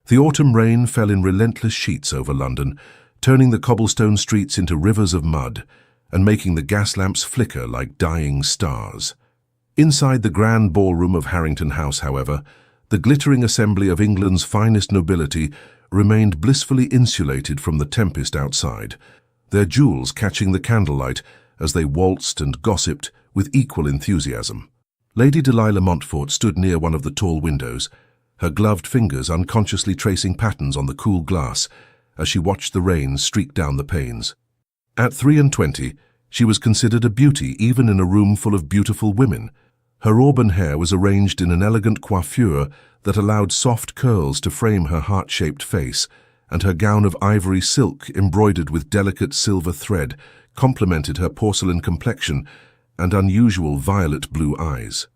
The autumn rain fell in relentless sheets over London, turning the cobblestone streets into rivers of mud and making the gas lamps flicker like dying stars. Inside the grand ballroom of Harrington House, however, the glittering assembly of England's finest nobility remained blissfully insulated from the tempest outside, their jewels catching the candlelight as they waltzed and gossiped with equal enthusiasm. Lady Delilah Montfort stood near one of the tall windows, her gloved fingers unconsciously tracing patterns on the cool glass as she watched the rain streak down the panes. At 23, she was considered a beauty even in a room full of beautiful women. Her auburn hair was arranged in an elegant coiffure that allowed soft curls to frame her heart-shaped face, and her gown of ivory silk embroidered with delicate silver thread complemented her porcelain complexion and unusual violet-blue eyes.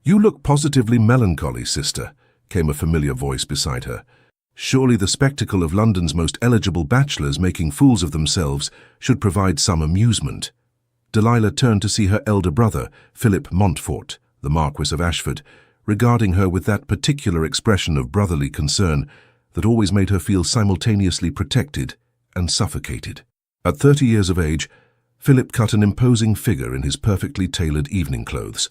"You look positively melancholy, sister," came a familiar voice beside her. "Surely the spectacle of London's most eligible bachelors making fools of themselves should provide some amusement." Delilah turned to see her elder brother, Philip Montfort, the Marquis of Ashford, regarding her with that particular expression of brotherly concern that always made her feel simultaneously protected and suffocated. At 30 years of age, Philip cut an imposing figure in his perfectly tailored evening clothes,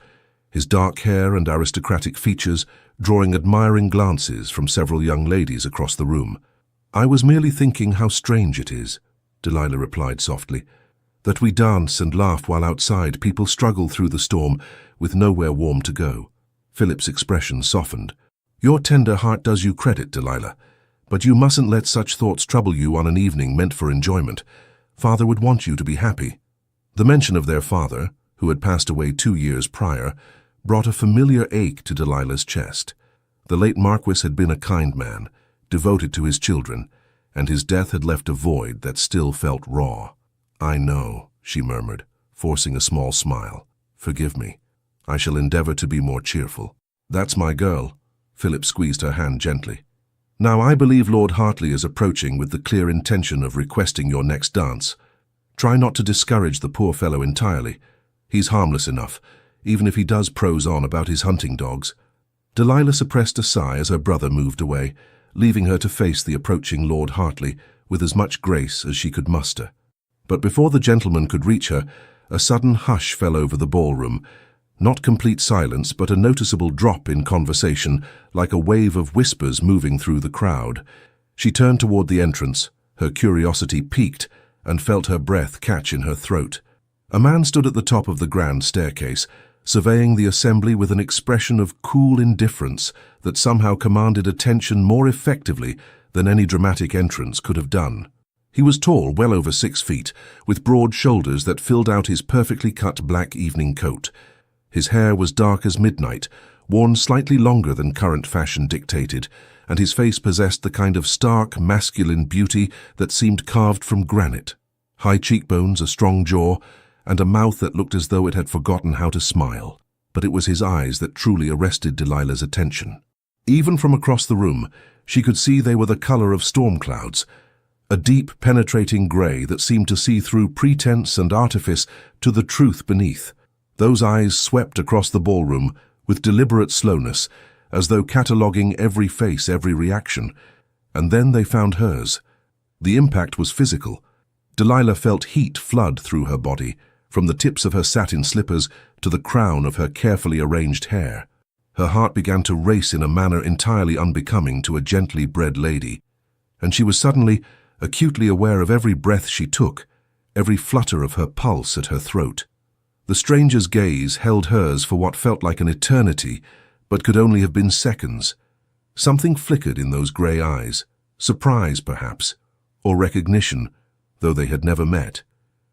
his dark hair and aristocratic features drawing admiring glances from several young ladies across the room. "I was merely thinking how strange it is," Delilah replied softly, "that we dance and laugh while outside people struggle through the storm with nowhere warm to go." Philip's expression softened. "Your tender heart does you credit, Delilah, but you mustn't let such thoughts trouble you on an evening meant for enjoyment. Father would want you to be happy." The mention of their father, who had passed away 2 years prior, brought a familiar ache to Delilah's chest. The late Marquis had been a kind man, devoted to his children, and his death had left a void that still felt raw. "I know," she murmured, forcing a small smile. "Forgive me. I shall endeavor to be more cheerful." "That's my girl." Philip squeezed her hand gently. "Now I believe Lord Hartley is approaching with the clear intention of requesting your next dance. Try not to discourage the poor fellow entirely. He's harmless enough, even if he does prose on about his hunting dogs." Delilah suppressed a sigh as her brother moved away, leaving her to face the approaching Lord Hartley with as much grace as she could muster. But before the gentleman could reach her, a sudden hush fell over the ballroom, not complete silence, but a noticeable drop in conversation, like a wave of whispers moving through the crowd. She turned toward the entrance, her curiosity piqued, and felt her breath catch in her throat. A man stood at the top of the grand staircase, surveying the assembly with an expression of cool indifference that somehow commanded attention more effectively than any dramatic entrance could have done. He was tall, well over 6 feet, with broad shoulders that filled out his perfectly cut black evening coat. His hair was dark as midnight, worn slightly longer than current fashion dictated, and his face possessed the kind of stark, masculine beauty that seemed carved from granite. High cheekbones, a strong jaw, and a mouth that looked as though it had forgotten how to smile. But it was his eyes that truly arrested Delilah's attention. Even from across the room, she could see they were the color of storm clouds, a deep, penetrating gray that seemed to see through pretense and artifice to the truth beneath. Those eyes swept across the ballroom with deliberate slowness, as though cataloguing every face, every reaction, and then they found hers. The impact was physical. Delilah felt heat flood through her body, from the tips of her satin slippers to the crown of her carefully arranged hair. Her heart began to race in a manner entirely unbecoming to a gently bred lady, and she was suddenly acutely aware of every breath she took, every flutter of her pulse at her throat. The stranger's gaze held hers for what felt like an eternity, but could only have been seconds. Something flickered in those grey eyes, surprise perhaps, or recognition, though they had never met.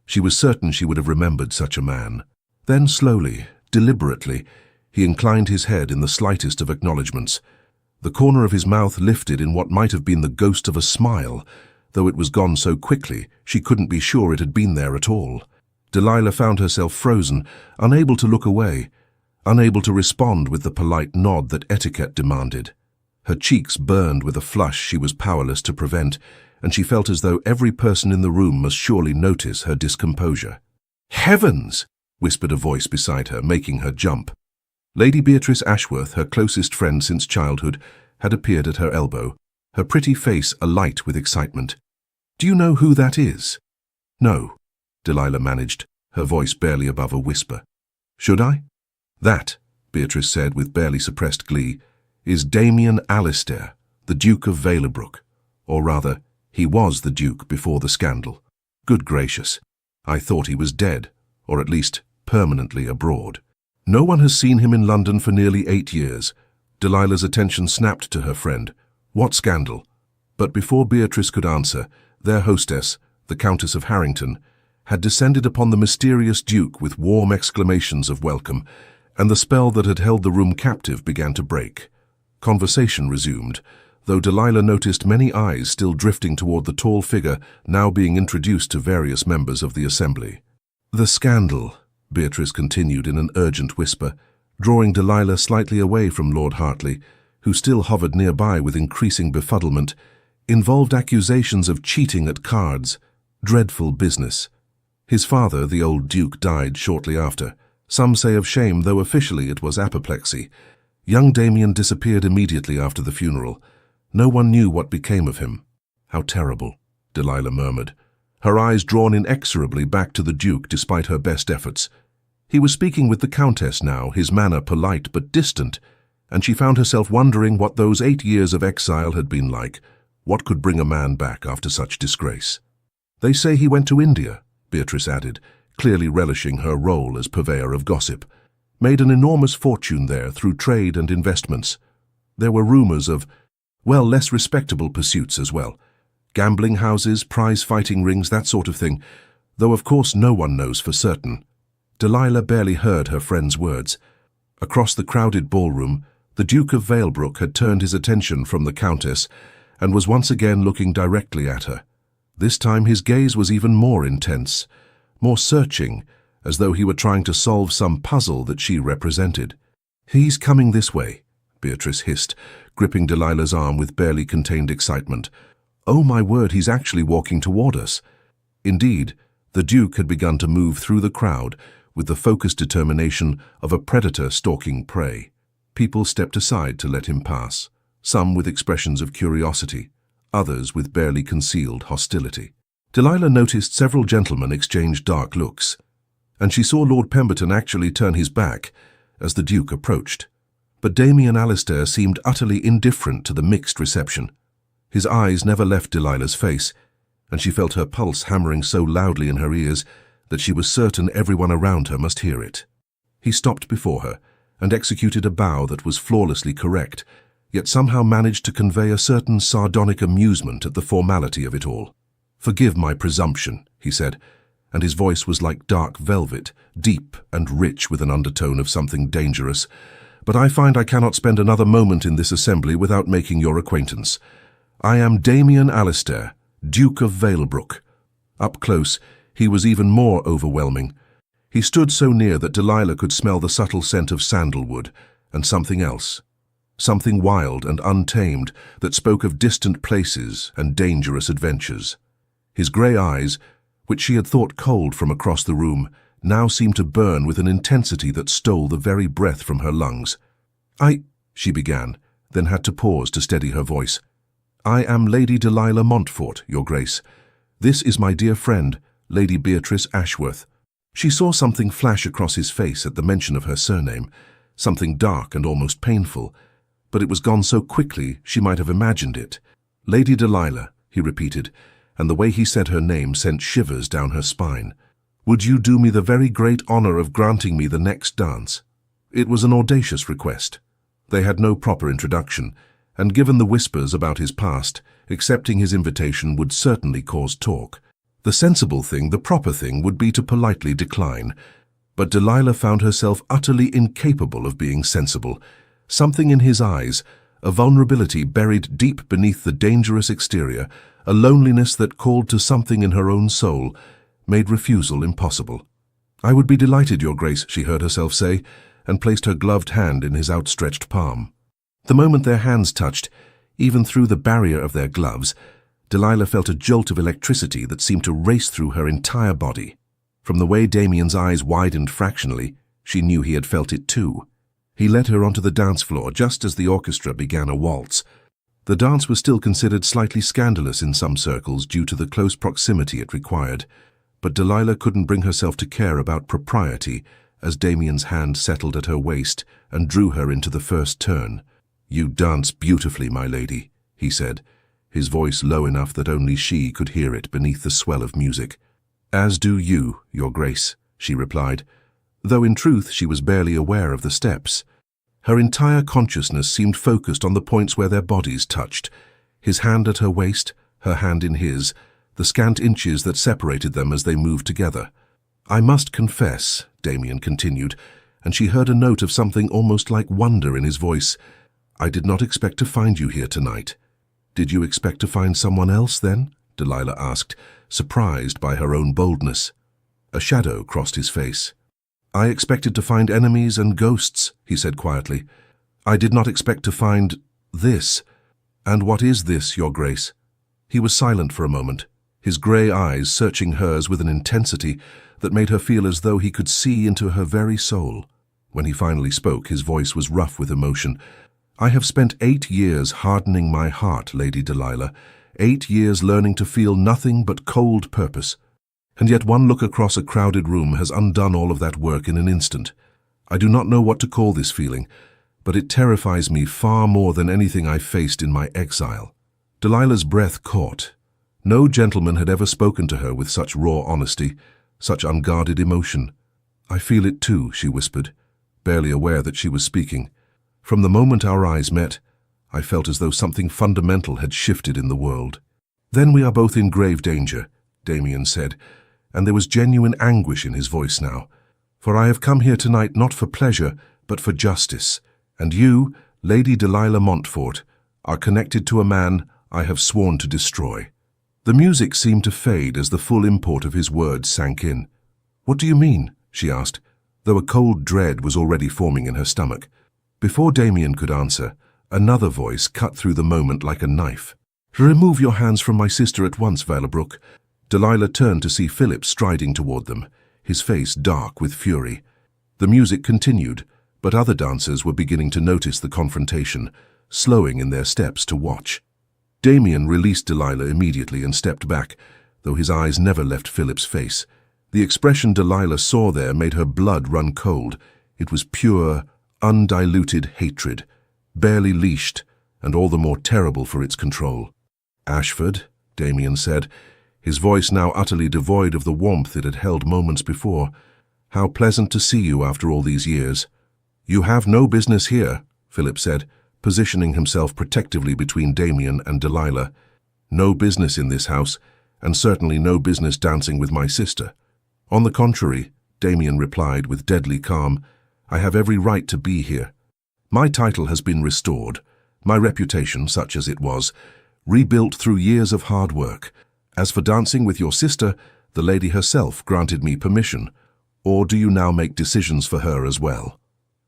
She was certain she would have remembered such a man. Then slowly, deliberately, he inclined his head in the slightest of acknowledgments. The corner of his mouth lifted in what might have been the ghost of a smile, though it was gone so quickly she couldn't be sure it had been there at all. Delilah found herself frozen, unable to look away, unable to respond with the polite nod that etiquette demanded. Her cheeks burned with a flush she was powerless to prevent, and she felt as though every person in the room must surely notice her discomposure. "Heavens!" whispered a voice beside her, making her jump. Lady Beatrice Ashworth, her closest friend since childhood, had appeared at her elbow. her pretty face alight with excitement. "Do you know who that is?" "No," Delilah managed, her voice barely above a whisper. "Should I?" "That," Beatrice said with barely suppressed glee, "is Damien Alistair, the Duke of Valebrook. Or rather, he was the Duke before the scandal. Good gracious, I thought he was dead, or at least permanently abroad." "No one has seen him in London for nearly 8 years. Delilah's attention snapped to her friend. "What scandal?" But before Beatrice could answer, their hostess, the Countess of Harrington, had descended upon the mysterious Duke with warm exclamations of welcome, and the spell that had held the room captive began to break. Conversation resumed, though Delilah noticed many eyes still drifting toward the tall figure now being introduced to various members of the assembly. "The scandal," Beatrice continued in an urgent whisper, drawing Delilah slightly away from Lord Hartley, who still hovered nearby with increasing befuddlement, involved accusations of cheating at cards. Dreadful business. His father, the old Duke, died shortly after. Some say of shame, though officially it was apoplexy. Young Damien disappeared immediately after the funeral. No one knew what became of him. "How terrible," Delilah murmured, her eyes drawn inexorably back to the Duke despite her best efforts. He was speaking with the Countess now, his manner polite but distant, and she found herself wondering what those 8 years of exile had been like. What could bring a man back after such disgrace? "They say he went to India," Beatrice added, clearly relishing her role as purveyor of gossip. "Made an enormous fortune there through trade and investments. There were rumors of, well, less respectable pursuits as well. Gambling houses, prize-fighting rings, that sort of thing, though of course no one knows for certain." Delilah barely heard her friend's words. Across the crowded ballroom, the Duke of Valebrook had turned his attention from the Countess and was once again looking directly at her. This time his gaze was even more intense, more searching, as though he were trying to solve some puzzle that she represented. "He's coming this way," Beatrice hissed, gripping Delilah's arm with barely contained excitement. "Oh my word, he's actually walking toward us." Indeed, the Duke had begun to move through the crowd with the focused determination of a predator stalking prey. People stepped aside to let him pass, some with expressions of curiosity, others with barely concealed hostility. Delilah noticed several gentlemen exchange dark looks, and she saw Lord Pemberton actually turn his back as the Duke approached. But Damien Alistair seemed utterly indifferent to the mixed reception. His eyes never left Delilah's face, and she felt her pulse hammering so loudly in her ears that she was certain everyone around her must hear it. He stopped before her and executed a bow that was flawlessly correct, yet somehow managed to convey a certain sardonic amusement at the formality of it all. "Forgive my presumption," he said, and his voice was like dark velvet, deep and rich with an undertone of something dangerous. "But I find I cannot spend another moment in this assembly without making your acquaintance. I am Damien Alistair, Duke of Valebrook." Up close, he was even more overwhelming. He stood so near that Delilah could smell the subtle scent of sandalwood and something else. Something wild and untamed that spoke of distant places and dangerous adventures. His grey eyes, which she had thought cold from across the room, now seemed to burn with an intensity that stole the very breath from her lungs. She began, then had to pause to steady her voice. "I am Lady Delilah Montfort, Your Grace. This is my dear friend, Lady Beatrice Ashworth." She saw something flash across his face at the mention of her surname, something dark and almost painful, but it was gone so quickly she might have imagined it. "Lady Delilah," he repeated, and the way he said her name sent shivers down her spine. "Would you do me the very great honor of granting me the next dance?" It was an audacious request. They had no proper introduction, and given the whispers about his past, accepting his invitation would certainly cause talk. The sensible thing, the proper thing, would be to politely decline. But Delilah found herself utterly incapable of being sensible. Something in his eyes, a vulnerability buried deep beneath the dangerous exterior, a loneliness that called to something in her own soul, made refusal impossible. "I would be delighted, Your Grace," she heard herself say, and placed her gloved hand in his outstretched palm. The moment their hands touched, even through the barrier of their gloves, Delilah felt a jolt of electricity that seemed to race through her entire body. From the way Damien's eyes widened fractionally, she knew he had felt it too. He led her onto the dance floor just as the orchestra began a waltz. The dance was still considered slightly scandalous in some circles due to the close proximity it required, but Delilah couldn't bring herself to care about propriety as Damien's hand settled at her waist and drew her into the first turn. "You dance beautifully, my lady," he said, his voice low enough that only she could hear it beneath the swell of music. "As do you, Your Grace," she replied, though in truth she was barely aware of the steps. Her entire consciousness seemed focused on the points where their bodies touched, his hand at her waist, her hand in his, the scant inches that separated them as they moved together. "I must confess," Damien continued, and she heard a note of something almost like wonder in his voice, "I did not expect to find you here tonight." "Did you expect to find someone else, then?" Delilah asked, surprised by her own boldness. A shadow crossed his face. "I expected to find enemies and ghosts," he said quietly. "I did not expect to find this." "And what is this, Your Grace?" He was silent for a moment, his grey eyes searching hers with an intensity that made her feel as though he could see into her very soul. When he finally spoke, his voice was rough with emotion. "I have spent 8 years hardening my heart, Lady Delilah, 8 years learning to feel nothing but cold purpose. And yet one look across a crowded room has undone all of that work in an instant. I do not know what to call this feeling, but it terrifies me far more than anything I faced in my exile." Delilah's breath caught. No gentleman had ever spoken to her with such raw honesty, such unguarded emotion. "I feel it too," she whispered, barely aware that she was speaking. "From the moment our eyes met, I felt as though something fundamental had shifted in the world." "Then we are both in grave danger," Damien said, and there was genuine anguish in his voice now. "For I have come here tonight not for pleasure, but for justice, and you, Lady Delilah Montfort, are connected to a man I have sworn to destroy." The music seemed to fade as the full import of his words sank in. "What do you mean?" she asked, though a cold dread was already forming in her stomach. Before Damien could answer, another voice cut through the moment like a knife. "Remove your hands from my sister at once, Valabrook." Delilah turned to see Philip striding toward them, his face dark with fury. The music continued, but other dancers were beginning to notice the confrontation, slowing in their steps to watch. Damien released Delilah immediately and stepped back, though his eyes never left Philip's face. The expression Delilah saw there made her blood run cold. It was pure, undiluted hatred, barely leashed, and all the more terrible for its control. "Ashford," Damien said, his voice now utterly devoid of the warmth it had held moments before. "How pleasant to see you after all these years." "You have no business here," Philip said, positioning himself protectively between Damien and Delilah. "No business in this house, and certainly no business dancing with my sister." "On the contrary," Damien replied with deadly calm, "I have every right to be here. My title has been restored, my reputation, such as it was, rebuilt through years of hard work. As for dancing with your sister, the lady herself granted me permission. Or do you now make decisions for her as well?"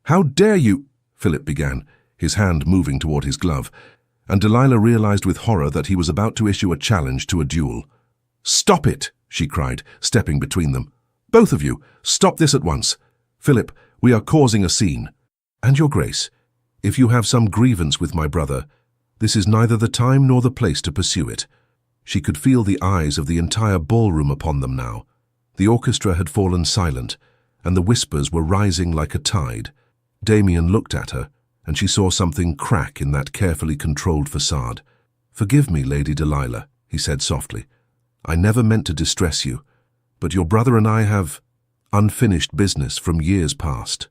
"How dare you?" Philip began, his hand moving toward his glove, and Delilah realized with horror that he was about to issue a challenge to a duel. "Stop it!" she cried, stepping between them. "Both of you, stop this at once. Philip, we are causing a scene. And Your Grace, if you have some grievance with my brother, this is neither the time nor the place to pursue it." She could feel the eyes of the entire ballroom upon them now. The orchestra had fallen silent, and the whispers were rising like a tide. Damien looked at her, and she saw something crack in that carefully controlled facade. "Forgive me, Lady Delilah," he said softly. "I never meant to distress you, but your brother and I have unfinished business from years past.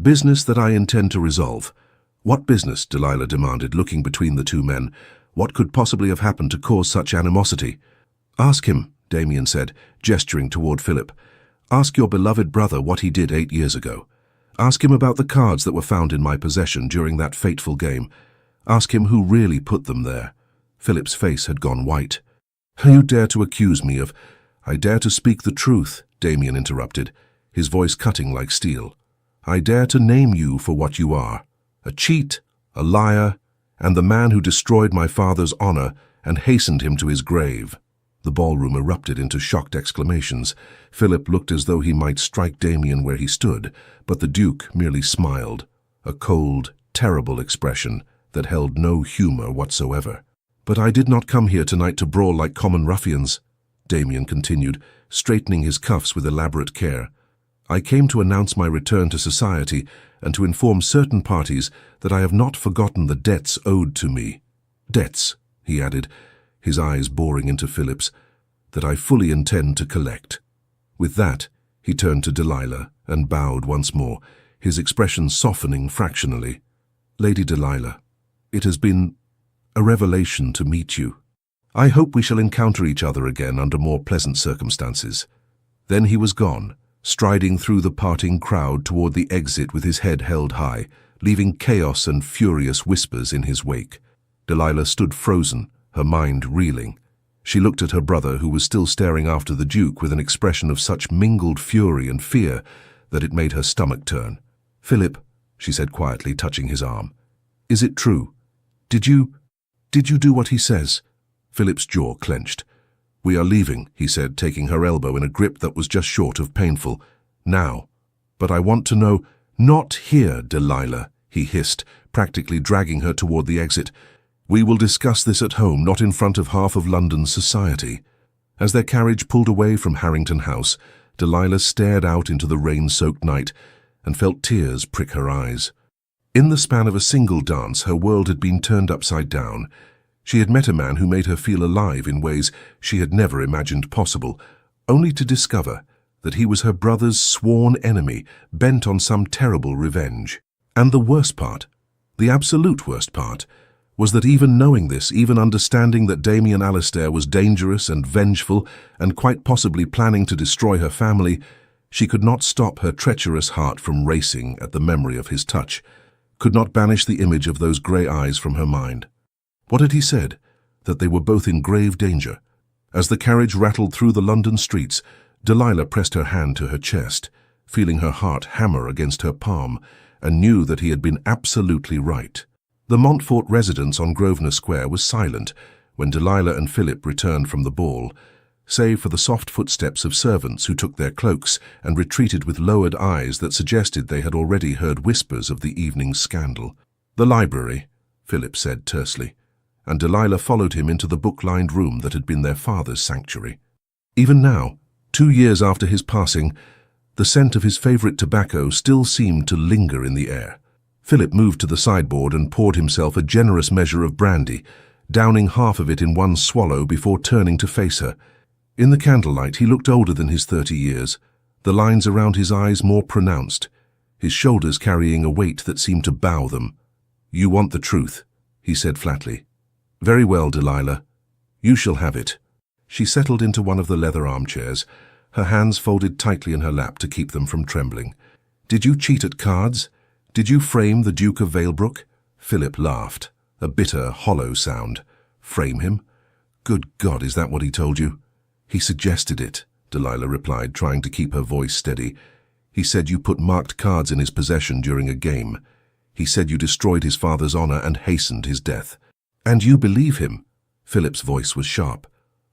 Business that I intend to resolve." "What business?" Delilah demanded, looking between the two men. "What could possibly have happened to cause such animosity?" "Ask him," Damien said, gesturing toward Philip. "Ask your beloved brother what he did 8 years ago. Ask him about the cards that were found in my possession during that fateful game. Ask him who really put them there." Philip's face had gone white. "You dare to accuse me of—" "I dare to speak the truth," Damien interrupted, his voice cutting like steel. "I dare to name you for what you are. A cheat, a liar, and the man who destroyed my father's honor and hastened him to his grave." The ballroom erupted into shocked exclamations. Philip looked as though he might strike Damien where he stood, but the Duke merely smiled, a cold, terrible expression that held no humor whatsoever. "But I did not come here tonight to brawl like common ruffians," Damien continued, straightening his cuffs with elaborate care. "I came to announce my return to society and to inform certain parties that I have not forgotten the debts owed to me. Debts," he added, his eyes boring into Philip's, "that I fully intend to collect." With that, he turned to Delilah and bowed once more, his expression softening fractionally. "Lady Delilah, it has been a revelation to meet you. I hope we shall encounter each other again under more pleasant circumstances." Then he was gone, striding through the parting crowd toward the exit with his head held high, leaving chaos and furious whispers in his wake. Delilah stood frozen, her mind reeling. She looked at her brother, who was still staring after the Duke with an expression of such mingled fury and fear that it made her stomach turn. "Philip," she said quietly, touching his arm, "is it true? Did you do what he says?" Philip's jaw clenched. "We are leaving," he said, taking her elbow in a grip that was just short of painful. "Now. But I want to know—" "Not here, Delilah," he hissed, practically dragging her toward the exit. "We will discuss this at home, not in front of half of London's society." As their carriage pulled away from Harrington House, Delilah stared out into the rain-soaked night and felt tears prick her eyes. In the span of a single dance, her world had been turned upside down. She had met a man who made her feel alive in ways she had never imagined possible, only to discover that he was her brother's sworn enemy, bent on some terrible revenge. And the worst part, the absolute worst part, was that even knowing this, even understanding that Damien Alistair was dangerous and vengeful and quite possibly planning to destroy her family, she could not stop her treacherous heart from racing at the memory of his touch, could not banish the image of those grey eyes from her mind. What had he said? That they were both in grave danger. As the carriage rattled through the London streets, Delilah pressed her hand to her chest, feeling her heart hammer against her palm, and knew that he had been absolutely right. The Montfort residence on Grosvenor Square was silent when Delilah and Philip returned from the ball, save for the soft footsteps of servants who took their cloaks and retreated with lowered eyes that suggested they had already heard whispers of the evening's scandal. "The library," Philip said tersely, and Delilah followed him into the book-lined room that had been their father's sanctuary. Even now, 2 years after his passing, the scent of his favorite tobacco still seemed to linger in the air. Philip moved to the sideboard and poured himself a generous measure of brandy, downing half of it in one swallow before turning to face her. In the candlelight, he looked older than his 30 years, the lines around his eyes more pronounced, his shoulders carrying a weight that seemed to bow them. "You want the truth," he said flatly. "Very well, Delilah. You shall have it." She settled into one of the leather armchairs, her hands folded tightly in her lap to keep them from trembling. "Did you cheat at cards? Did you frame the Duke of Valebrook?" Philip laughed, a bitter, hollow sound. "Frame him? Good God, is that what he told you?" "He suggested it," Delilah replied, trying to keep her voice steady. "He said you put marked cards in his possession during a game. He said you destroyed his father's honor and hastened his death." "And you believe him?" Philip's voice was sharp.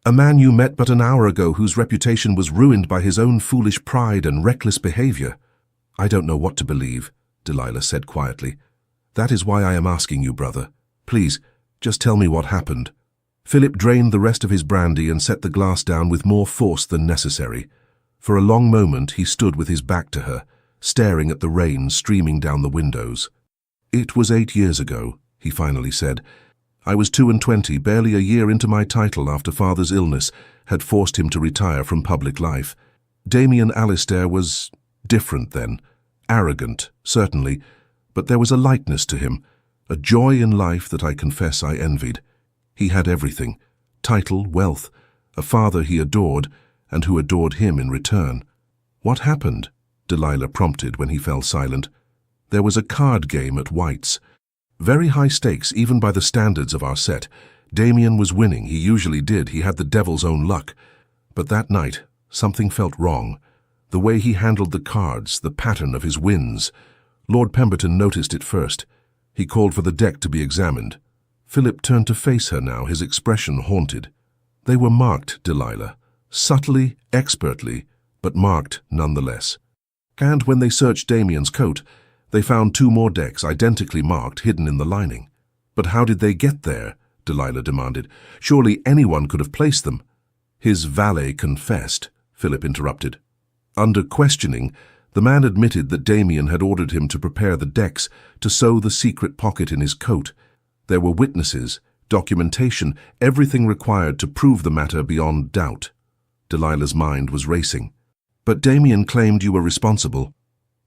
"A man you met but an hour ago whose reputation was ruined by his own foolish pride and reckless behavior." "I don't know what to believe," Delilah said quietly. "That is why I am asking you, brother. Please, just tell me what happened." Philip drained the rest of his brandy and set the glass down with more force than necessary. For a long moment he stood with his back to her, staring at the rain streaming down the windows. "It was 8 years ago," he finally said. "I was 22, barely a year into my title after father's illness had forced him to retire from public life. Damien Alistair was different then. Arrogant, certainly, but there was a lightness to him, a joy in life that I confess I envied. He had everything, title, wealth, a father he adored, and who adored him in return." "What happened?" Delilah prompted when he fell silent. "There was a card game at White's. Very high stakes, even by the standards of our set. Damien was winning, he usually did, he had the devil's own luck. But that night, something felt wrong. The way he handled the cards, the pattern of his wins. Lord Pemberton noticed it first. He called for the deck to be examined." Philip turned to face her now, his expression haunted. "They were marked, Delilah. Subtly, expertly, but marked nonetheless. And when they searched Damien's coat, they found 2 more decks identically marked hidden in the lining. But how did they get there? Delilah demanded. Surely anyone could have placed them. His valet confessed, Philip interrupted. Under questioning, the man admitted that Damien had ordered him to prepare the decks to sew the secret pocket in his coat. There were witnesses, documentation, everything required to prove the matter beyond doubt. Delilah's mind was racing. But Damien claimed you were responsible.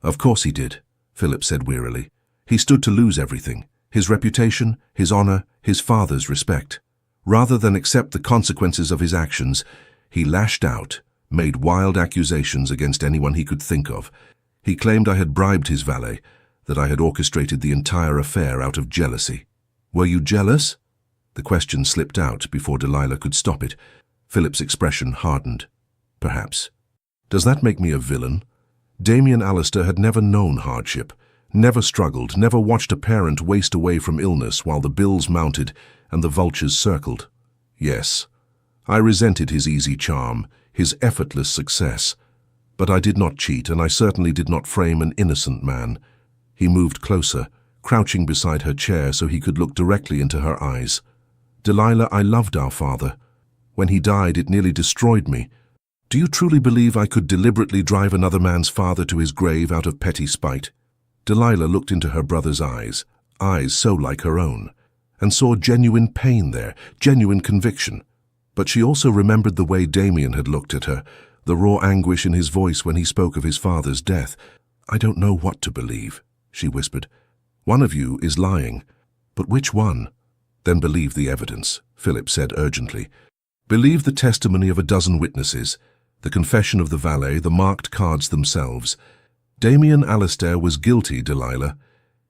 Of course he did, Philip said wearily. He stood to lose everything, his reputation, his honor, his father's respect. Rather than accept the consequences of his actions, he lashed out, made wild accusations against anyone he could think of. He claimed I had bribed his valet, that I had orchestrated the entire affair out of jealousy. Were you jealous? The question slipped out before Delilah could stop it. Philip's expression hardened. Perhaps. Does that make me a villain? Damien Alistair had never known hardship, never struggled, never watched a parent waste away from illness while the bills mounted and the vultures circled. Yes, I resented his easy charm, his effortless success. But I did not cheat, and I certainly did not frame an innocent man. He moved closer, crouching beside her chair so he could look directly into her eyes. Delilah, I loved our father. When he died, it nearly destroyed me. Do you truly believe I could deliberately drive another man's father to his grave out of petty spite? Delilah looked into her brother's eyes so like her own, and saw genuine pain there, genuine conviction. But she also remembered the way Damien had looked at her, the raw anguish in his voice when he spoke of his father's death. I don't know what to believe, she whispered. One of you is lying. But which one? Then believe the evidence, Philip said urgently. Believe the testimony of a dozen witnesses, the confession of the valet, the marked cards themselves. Damien Alistair was guilty, Delilah.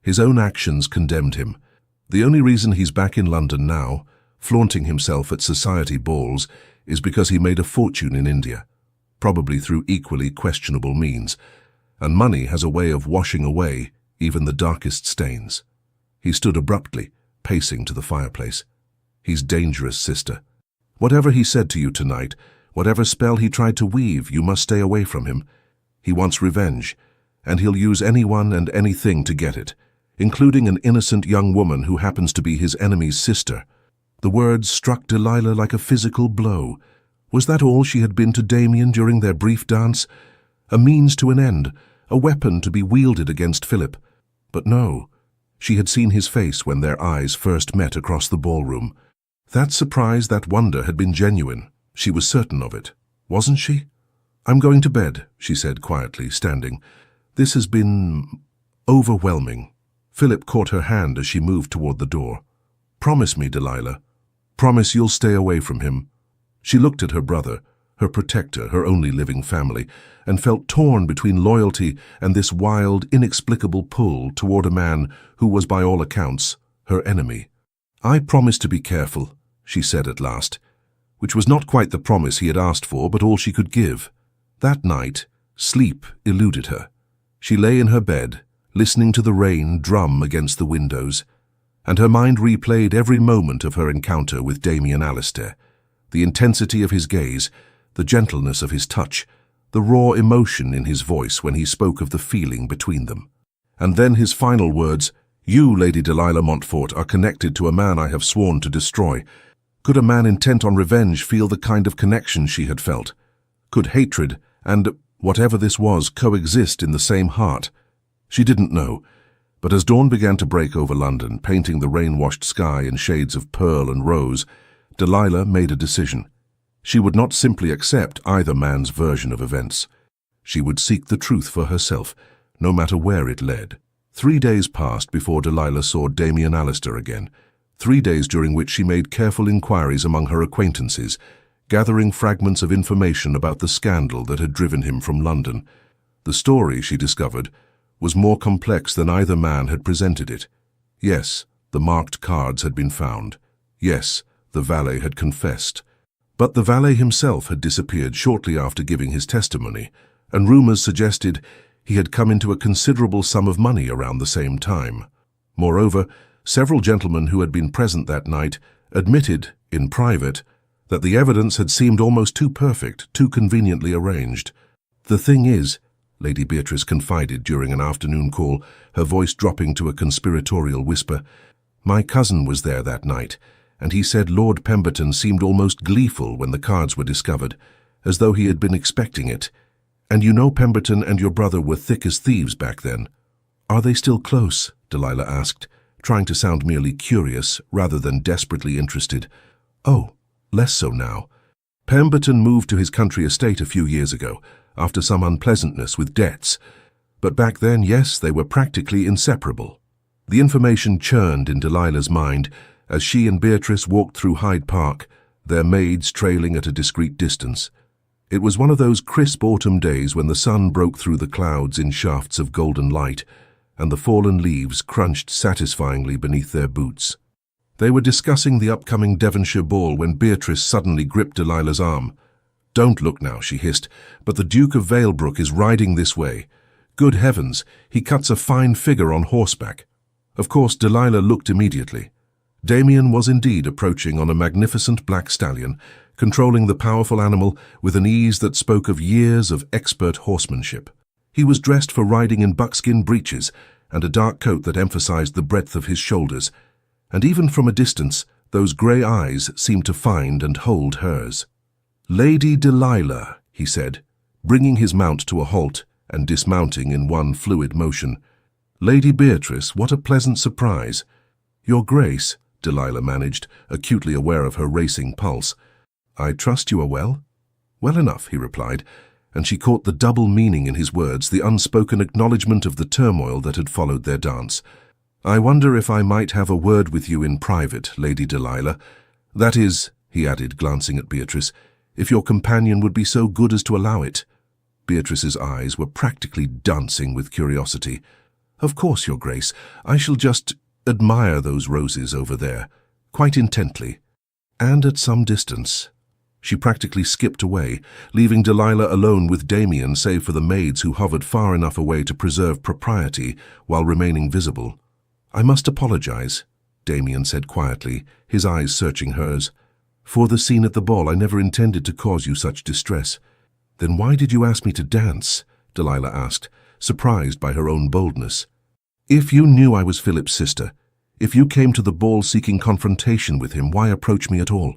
His own actions condemned him. The only reason he's back in London now, flaunting himself at society balls, is because he made a fortune in India, probably through equally questionable means, and money has a way of washing away even the darkest stains. He stood abruptly, pacing to the fireplace. He's dangerous, sister. Whatever he said to you tonight, whatever spell he tried to weave, you must stay away from him. He wants revenge, and he'll use anyone and anything to get it, including an innocent young woman who happens to be his enemy's sister. The words struck Delilah like a physical blow. Was that all she had been to Damien during their brief dance? A means to an end, a weapon to be wielded against Philip. But no, she had seen his face when their eyes first met across the ballroom. That surprise, that wonder had been genuine. She was certain of it, wasn't she? I'm going to bed, she said quietly, standing. This has been overwhelming. Philip caught her hand as she moved toward the door. Promise me, Delilah. Promise you'll stay away from him. She looked at her brother, her protector, her only living family, and felt torn between loyalty and this wild, inexplicable pull toward a man who was, by all accounts, her enemy. I promise to be careful, she said at last, which was not quite the promise he had asked for, but all she could give. That night, sleep eluded her. She lay in her bed, listening to the rain drum against the windows, and her mind replayed every moment of her encounter with Damien Alistair, the intensity of his gaze, the gentleness of his touch, the raw emotion in his voice when he spoke of the feeling between them. And then his final words, "You, Lady Delilah Montfort, are connected to a man I have sworn to destroy." Could a man intent on revenge feel the kind of connection she had felt? Could hatred and whatever this was coexist in the same heart? She didn't know, but as dawn began to break over London, painting the rain-washed sky in shades of pearl and rose, Delilah made a decision. She would not simply accept either man's version of events. She would seek the truth for herself, no matter where it led. 3 days passed before Delilah saw Damien Alistair again, 3 days during which she made careful inquiries among her acquaintances, gathering fragments of information about the scandal that had driven him from London. The story, she discovered, was more complex than either man had presented it. Yes, the marked cards had been found. Yes, the valet had confessed. But the valet himself had disappeared shortly after giving his testimony, and rumors suggested he had come into a considerable sum of money around the same time. Moreover, several gentlemen who had been present that night admitted, in private, that the evidence had seemed almost too perfect, too conveniently arranged. The thing is, Lady Beatrice confided during an afternoon call, her voice dropping to a conspiratorial whisper, My cousin was there that night, and he said Lord Pemberton seemed almost gleeful when the cards were discovered, as though he had been expecting it. And you know Pemberton and your brother were thick as thieves back then. Are they still close? Delilah asked, trying to sound merely curious rather than desperately interested. Oh, less so now. Pemberton moved to his country estate a few years ago, after some unpleasantness with debts. But back then, yes, they were practically inseparable. The information churned in Delilah's mind as she and Beatrice walked through Hyde Park, their maids trailing at a discreet distance. It was one of those crisp autumn days when the sun broke through the clouds in shafts of golden light, and the fallen leaves crunched satisfyingly beneath their boots. They were discussing the upcoming Devonshire ball when Beatrice suddenly gripped Delilah's arm. "Don't look now," she hissed, "but the Duke of Valebrook is riding this way. Good heavens, he cuts a fine figure on horseback." Of course, Delilah looked immediately. Damien was indeed approaching on a magnificent black stallion, controlling the powerful animal with an ease that spoke of years of expert horsemanship. He was dressed for riding in buckskin breeches and a dark coat that emphasized the breadth of his shoulders, and even from a distance, those grey eyes seemed to find and hold hers. "Lady Delilah," he said, bringing his mount to a halt and dismounting in one fluid motion. "Lady Beatrice, what a pleasant surprise." "Your Grace," Delilah managed, acutely aware of her racing pulse. "I trust you are well?" "Well enough," he replied, and she caught the double meaning in his words, the unspoken acknowledgement of the turmoil that had followed their dance. "I wonder if I might have a word with you in private, Lady Delilah. That is," he added, glancing at Beatrice, "if your companion would be so good as to allow it." Beatrice's eyes were practically dancing with curiosity. "Of course, Your Grace. I shall just admire those roses over there, quite intently, and at some distance." She practically skipped away, leaving Delilah alone with Damien save for the maids who hovered far enough away to preserve propriety while remaining visible. "I must apologize," Damien said quietly, his eyes searching hers. "For the scene at the ball, I never intended to cause you such distress." "Then why did you ask me to dance?" Delilah asked, surprised by her own boldness. "If you knew I was Philip's sister, if you came to the ball seeking confrontation with him, why approach me at all?"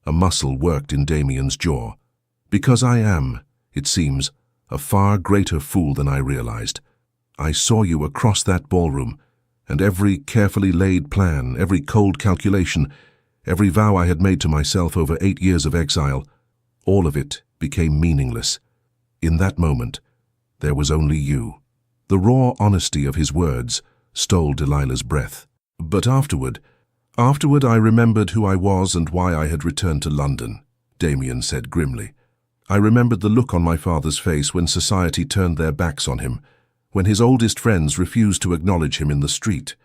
A muscle worked in Damien's jaw. "Because I am, it seems, a far greater fool than I realized. I saw you across that ballroom, and every carefully laid plan, every cold calculation, every vow I had made to myself over 8 years of exile, all of it became meaningless. In that moment, there was only you." The raw honesty of his words stole Delilah's breath. "But afterward I remembered who I was and why I had returned to London," Damien said grimly. "I remembered the look on my father's face when society turned their backs on him, when his oldest friends refused to acknowledge him in the street.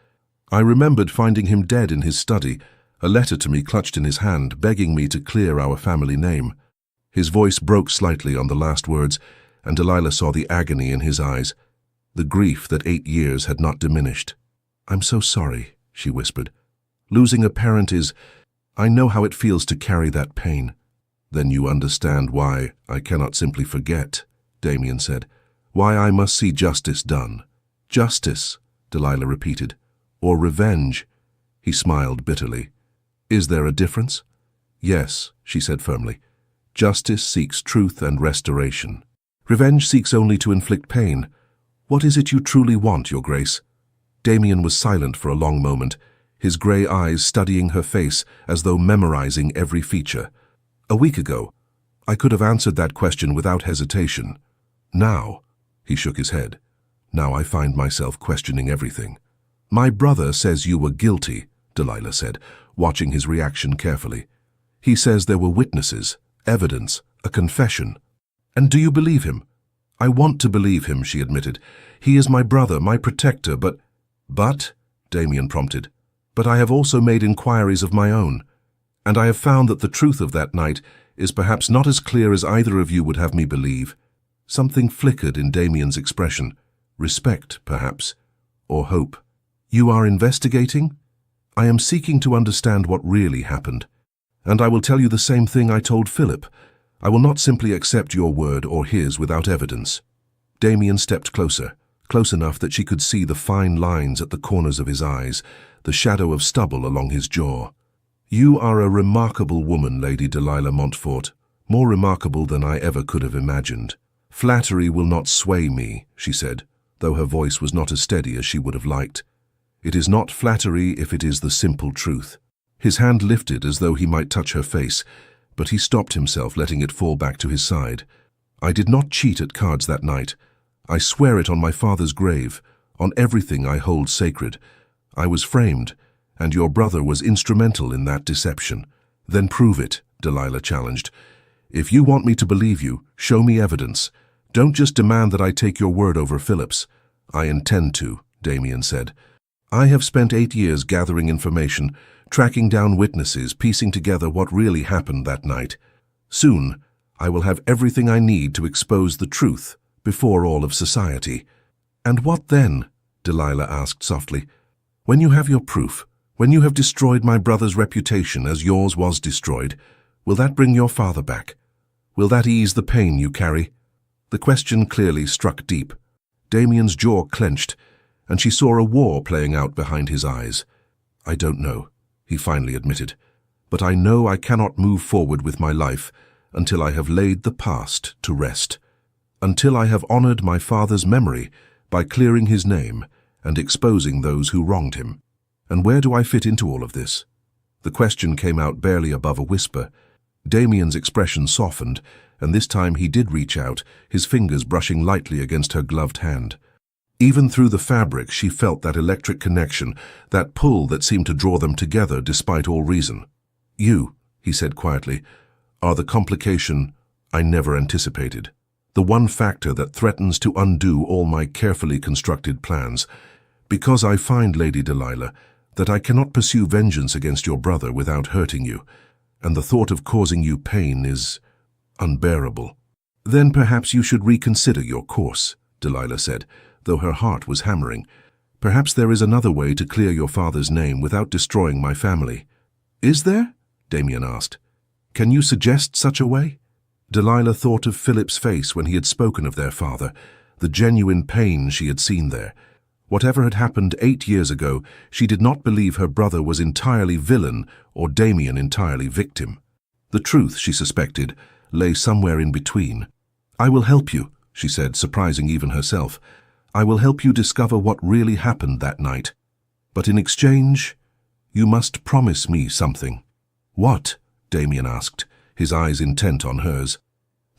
I remembered finding him dead in his study, a letter to me clutched in his hand, begging me to clear our family name." His voice broke slightly on the last words, and Delilah saw the agony in his eyes, the grief that 8 years had not diminished. "I'm so sorry," she whispered. "Losing a parent is... I know how it feels to carry that pain." "Then you understand why I cannot simply forget," Damien said. "Why I must see justice done." "Justice," Delilah repeated. "Or revenge?" He smiled bitterly. "Is there a difference?" "Yes," she said firmly. "Justice seeks truth and restoration. Revenge seeks only to inflict pain. What is it you truly want, Your Grace?" Damien was silent for a long moment, his grey eyes studying her face as though memorizing every feature. "A week ago, I could have answered that question without hesitation. Now," he shook his head, "now I find myself questioning everything." "My brother says you were guilty," Delilah said, watching his reaction carefully. "He says there were witnesses, evidence, a confession. And do you believe him?" "I want to believe him," she admitted. "He is my brother, my protector, but—" "But?" Damien prompted. "But I have also made inquiries of my own, and I have found that the truth of that night is perhaps not as clear as either of you would have me believe." Something flickered in Damien's expression. Respect, perhaps, or hope. "You are investigating?" "I am seeking to understand what really happened. And I will tell you the same thing I told Philip. I will not simply accept your word or his without evidence." Damien stepped closer, close enough that she could see the fine lines at the corners of his eyes, the shadow of stubble along his jaw. "You are a remarkable woman, Lady Delilah Montfort, more remarkable than I ever could have imagined. Flattery will not sway me," she said, though her voice was not as steady as she would have liked. "It is not flattery if it is the simple truth." His hand lifted as though he might touch her face, but he stopped himself, letting it fall back to his side. "I did not cheat at cards that night. I swear it on my father's grave, on everything I hold sacred. I was framed, and your brother was instrumental in that deception." "Then prove it," Delilah challenged. "If you want me to believe you, show me evidence. Don't just demand that I take your word over Philip's." "I intend to," Damien said. "I have spent 8 years gathering information, tracking down witnesses, piecing together what really happened that night. Soon, I will have everything I need to expose the truth before all of society." "And what then?" Delilah asked softly. "When you have your proof, when you have destroyed my brother's reputation as yours was destroyed, will that bring your father back? Will that ease the pain you carry?" The question clearly struck deep. Damien's jaw clenched, and she saw a war playing out behind his eyes. "I don't know," he finally admitted, "but I know I cannot move forward with my life until I have laid the past to rest, until I have honored my father's memory by clearing his name and exposing those who wronged him. And where do I fit into all of this?" The question came out barely above a whisper. Damien's expression softened, and this time he did reach out, his fingers brushing lightly against her gloved hand. Even through the fabric, she felt that electric connection, that pull that seemed to draw them together despite all reason. "You," he said quietly, "are the complication I never anticipated. The one factor that threatens to undo all my carefully constructed plans. Because I find, Lady Delilah, that I cannot pursue vengeance against your brother without hurting you, and the thought of causing you pain is unbearable." "Then perhaps you should reconsider your course," Delilah said, though her heart was hammering. "Perhaps there is another way to clear your father's name without destroying my family." "Is there?" Damien asked. "Can you suggest such a way?" Delilah thought of Philip's face when he had spoken of their father, the genuine pain she had seen there. Whatever had happened 8 years ago, she did not believe her brother was entirely villain or Damien entirely victim. The truth, she suspected, lay somewhere in between. "I will help you," she said, surprising even herself. "I will help you discover what really happened that night. But in exchange, you must promise me something." "What?" Damien asked, his eyes intent on hers.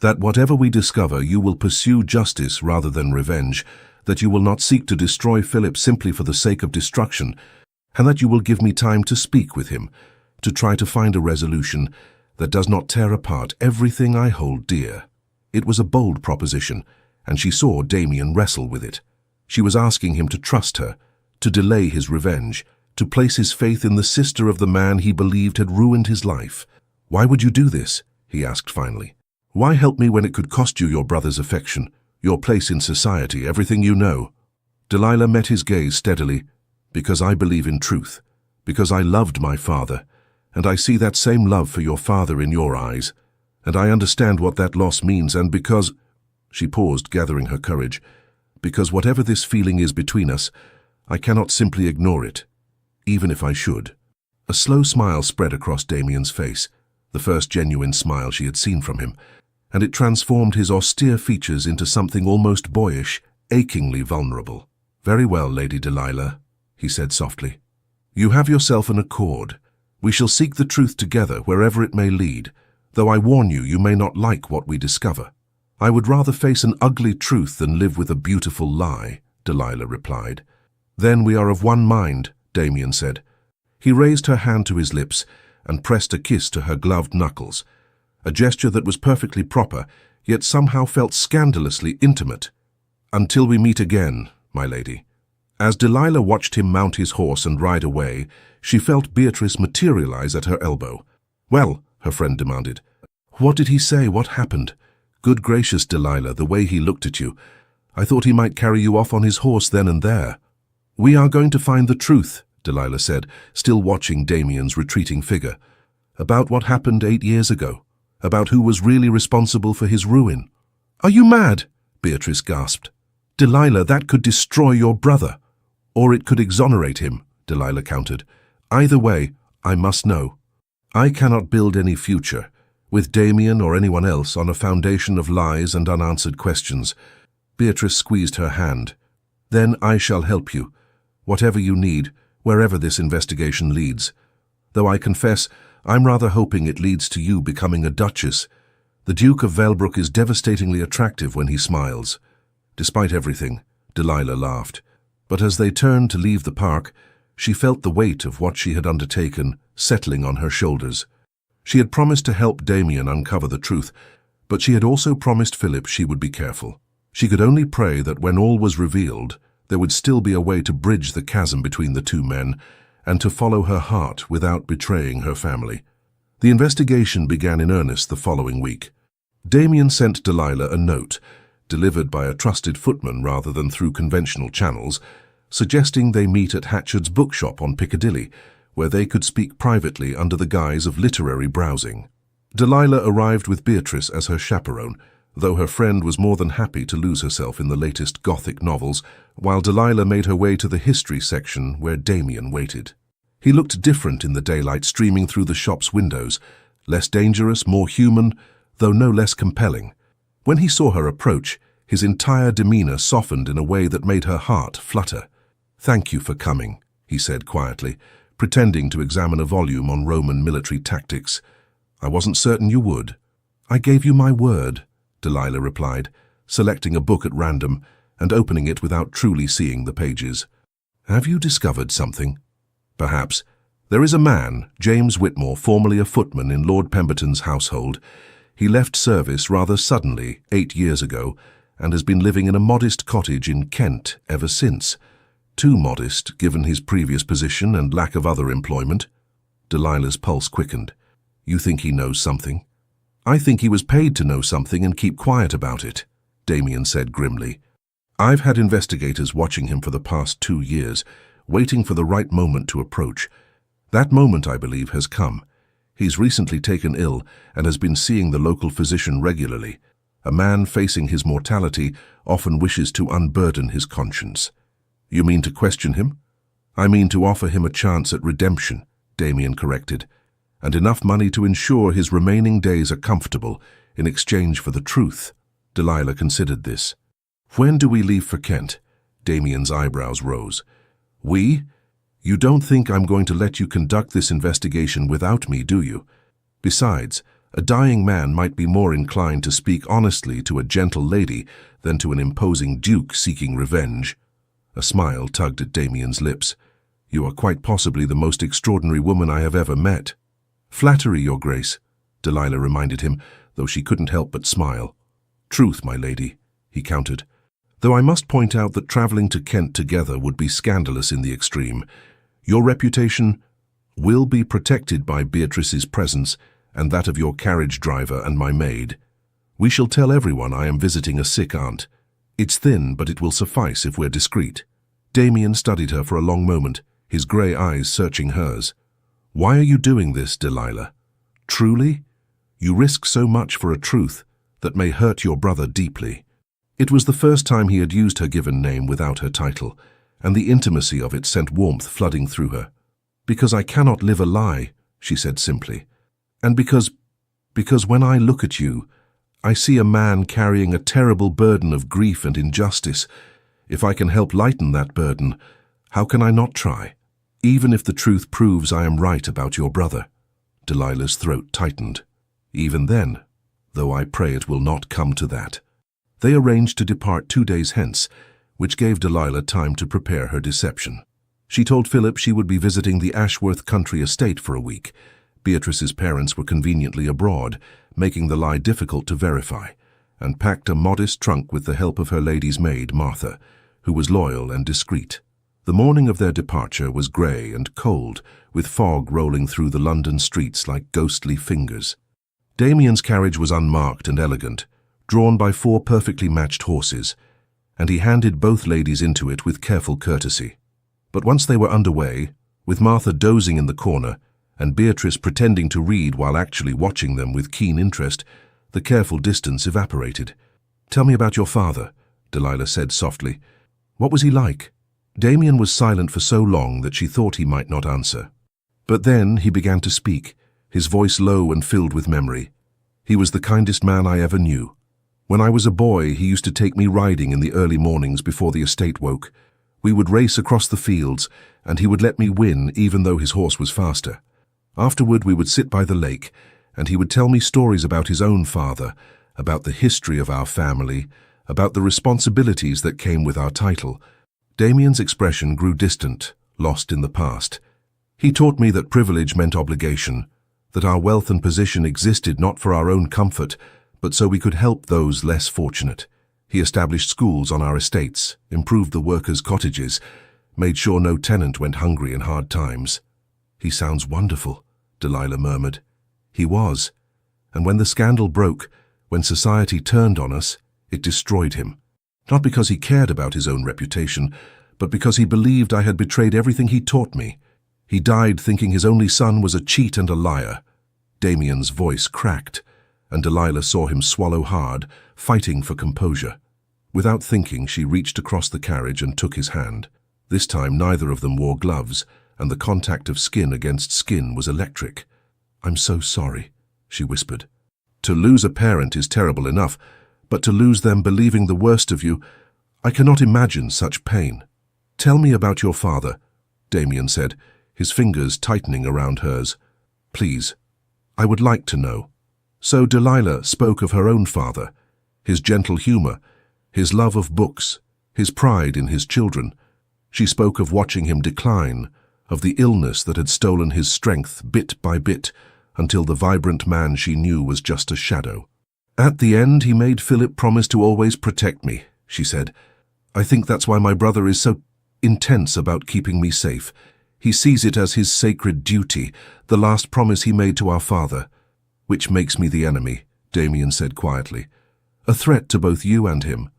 "That whatever we discover, you will pursue justice rather than revenge, that you will not seek to destroy Philip simply for the sake of destruction, and that you will give me time to speak with him, to try to find a resolution that does not tear apart everything I hold dear." It was a bold proposition, and she saw Damien wrestle with it. She was asking him to trust her, to delay his revenge, to place his faith in the sister of the man he believed had ruined his life. "Why would you do this?" he asked finally. "Why help me when it could cost you your brother's affection, your place in society, everything you know?" Delilah met his gaze steadily. "Because I believe in truth, because I loved my father, and I see that same love for your father in your eyes, and I understand what that loss means, and because—" She paused, gathering her courage. "Because whatever this feeling is between us, I cannot simply ignore it, even if I should." A slow smile spread across Damien's face, the first genuine smile she had seen from him, and it transformed his austere features into something almost boyish, achingly vulnerable. "Very well, Lady Delilah," he said softly. "You have yourself an accord. We shall seek the truth together wherever it may lead, though I warn you, you may not like what we discover." "I would rather face an ugly truth than live with a beautiful lie," Delilah replied. "Then we are of one mind," Damien said. He raised her hand to his lips and pressed a kiss to her gloved knuckles, a gesture that was perfectly proper, yet somehow felt scandalously intimate. "Until we meet again, my lady." As Delilah watched him mount his horse and ride away, she felt Beatrice materialize at her elbow. "Well," her friend demanded, "what did he say? What happened? Good gracious, Delilah, the way he looked at you. I thought he might carry you off on his horse then and there." "We are going to find the truth," Delilah said, still watching Damien's retreating figure. "About what happened 8 years ago. About who was really responsible for his ruin." "Are you mad?" Beatrice gasped. Delilah, that could destroy your brother. Or it could exonerate him, Delilah countered. Either way, I must know. I cannot build any future, with Damien or anyone else, on a foundation of lies and unanswered questions. Beatrice squeezed her hand. Then I shall help you, whatever you need, wherever this investigation leads. Though I confess, I'm rather hoping it leads to you becoming a duchess. The Duke of Velbrook is devastatingly attractive when he smiles. Despite everything, Delilah laughed. But as they turned to leave the park, she felt the weight of what she had undertaken settling on her shoulders. She had promised to help Damien uncover the truth, but she had also promised Philip she would be careful. She could only pray that when all was revealed, there would still be a way to bridge the chasm between the two men and to follow her heart without betraying her family. The investigation began in earnest the following week. Damien sent Delilah a note, delivered by a trusted footman rather than through conventional channels, suggesting they meet at Hatchard's bookshop on Piccadilly, where they could speak privately under the guise of literary browsing. Delilah arrived with Beatrice as her chaperone, though her friend was more than happy to lose herself in the latest Gothic novels, while Delilah made her way to the history section where Damien waited. He looked different in the daylight streaming through the shop's windows, less dangerous, more human, though no less compelling. When he saw her approach, his entire demeanor softened in a way that made her heart flutter. "Thank you for coming," he said quietly, pretending to examine a volume on Roman military tactics. "I wasn't certain you would." "I gave you my word," Delilah replied, selecting a book at random and opening it without truly seeing the pages. "Have you discovered something?" "Perhaps. There is a man, James Whitmore, formerly a footman in Lord Pemberton's household. He left service rather suddenly 8 years ago and has been living in a modest cottage in Kent ever since. Too modest, given his previous position and lack of other employment." Delilah's pulse quickened. "You think he knows something?" "I think he was paid to know something and keep quiet about it," Damien said grimly. "I've had investigators watching him for the past 2 years, waiting for the right moment to approach. That moment, I believe, has come. He's recently taken ill and has been seeing the local physician regularly. A man facing his mortality often wishes to unburden his conscience." "You mean to question him?" "I mean to offer him a chance at redemption," Damien corrected, "and enough money to ensure his remaining days are comfortable in exchange for the truth." Delilah considered this. "When do we leave for Kent?" Damien's eyebrows rose. "We? You don't think I'm going to let you conduct this investigation without me, do you? Besides, a dying man might be more inclined to speak honestly to a gentle lady than to an imposing duke seeking revenge." A smile tugged at Damien's lips. "You are quite possibly the most extraordinary woman I have ever met." "Flattery, Your Grace," Delilah reminded him, though she couldn't help but smile. "Truth, my lady," he countered. "Though I must point out that travelling to Kent together would be scandalous in the extreme. Your reputation will be protected by Beatrice's presence and that of your carriage driver and my maid. We shall tell everyone I am visiting a sick aunt. It's thin, but it will suffice if we're discreet." Damien studied her for a long moment, his grey eyes searching hers. "Why are you doing this, Delilah? Truly? You risk so much for a truth that may hurt your brother deeply." It was the first time he had used her given name without her title, and the intimacy of it sent warmth flooding through her. "Because I cannot live a lie," she said simply. "And because when I look at you, I see a man carrying a terrible burden of grief and injustice. If I can help lighten that burden, how can I not try? Even if the truth proves I am right about your brother." Delilah's throat tightened. "Even then, though I pray it will not come to that." They arranged to depart 2 days hence, which gave Delilah time to prepare her deception. She told Philip she would be visiting the Ashworth country estate for a week. Beatrice's parents were conveniently abroad, making the lie difficult to verify, and packed a modest trunk with the help of her lady's maid, Martha, who was loyal and discreet. The morning of their departure was grey and cold, with fog rolling through the London streets like ghostly fingers. Damien's carriage was unmarked and elegant, drawn by 4 perfectly matched horses, and he handed both ladies into it with careful courtesy. But once they were underway, with Martha dozing in the corner and Beatrice pretending to read while actually watching them with keen interest, the careful distance evaporated. "Tell me about your father," Delilah said softly. What was he like? Damien was silent for so long that she thought he might not answer. But then he began to speak, his voice low and filled with memory. He was the kindest man I ever knew. When I was a boy, he used to take me riding in the early mornings before the estate woke. We would race across the fields, and he would let me win even though his horse was faster. Afterward, we would sit by the lake, and he would tell me stories about his own father, about the history of our family, about the responsibilities that came with our title. Damien's expression grew distant, lost in the past. He taught me that privilege meant obligation, that our wealth and position existed not for our own comfort, but so we could help those less fortunate. He established schools on our estates, improved the workers' cottages, made sure no tenant went hungry in hard times. He sounds wonderful, Delilah murmured. He was. And when the scandal broke, when society turned on us, it destroyed him. Not because he cared about his own reputation, but because he believed I had betrayed everything he taught me. He died thinking his only son was a cheat and a liar. Damien's voice cracked, and Delilah saw him swallow hard, fighting for composure. Without thinking, she reached across the carriage and took his hand. This time neither of them wore gloves, and the contact of skin against skin was electric. "I'm so sorry," she whispered. "To lose a parent is terrible enough, but to lose them believing the worst of you, I cannot imagine such pain." "Tell me about your father," Damien said, his fingers tightening around hers. "Please, I would like to know." So Delilah spoke of her own father, his gentle humor, his love of books, his pride in his children. She spoke of watching him decline, of the illness that had stolen his strength bit by bit, until the vibrant man she knew was just a shadow. "At the end, he made Philip promise to always protect me," she said. "I think that's why my brother is so intense about keeping me safe. He sees it as his sacred duty, the last promise he made to our father." "Which makes me the enemy," Damien said quietly. "A threat to both you and him."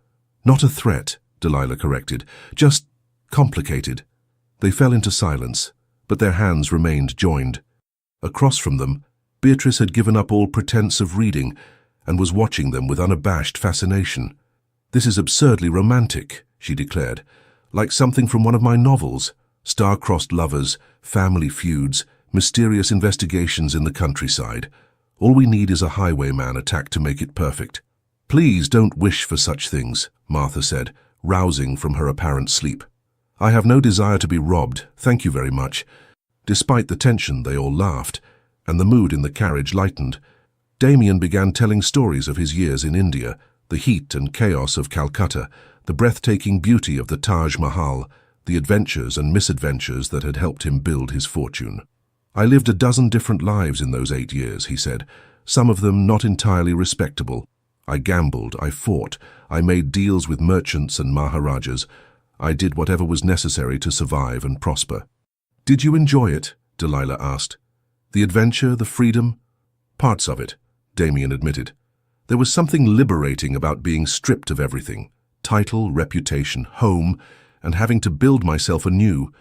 "Not a threat," Delilah corrected, "just complicated." They fell into silence, but their hands remained joined. Across from them, Beatrice had given up all pretense of reading and was watching them with unabashed fascination. "This is absurdly romantic," she declared, "like something from one of my novels. Star-crossed lovers, family feuds, mysterious investigations in the countryside. All we need is a highwayman attack to make it perfect." "Please don't wish for such things," Martha said, rousing from her apparent sleep. "I have no desire to be robbed, thank you very much." Despite the tension, they all laughed, and the mood in the carriage lightened. Damien began telling stories of his years in India, the heat and chaos of Calcutta, the breathtaking beauty of the Taj Mahal, the adventures and misadventures that had helped him build his fortune. "I lived a dozen different lives in those 8 years," he said, "some of them not entirely respectable. I gambled, I fought, I made deals with merchants and maharajas. I did whatever was necessary to survive and prosper." "Did you enjoy it?" Delilah asked. "The adventure, the freedom?" "Parts of it," Damien admitted. "There was something liberating about being stripped of everything, title, reputation, home, and having to build myself anew.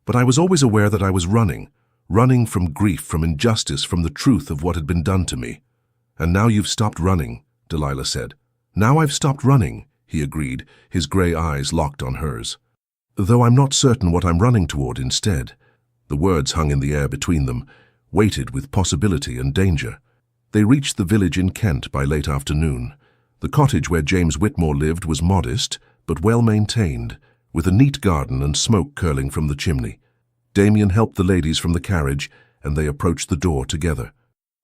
But I was always aware that I was running from grief, from injustice, from the truth of what had been done to me." "And now you've stopped running," Delilah said. "Now I've stopped running," he agreed, his grey eyes locked on hers. "Though I'm not certain what I'm running toward instead." The words hung in the air between them, weighted with possibility and danger. They reached the village in Kent by late afternoon. The cottage where James Whitmore lived was modest, but well-maintained, with a neat garden and smoke curling from the chimney. Damien helped the ladies from the carriage, and they approached the door together.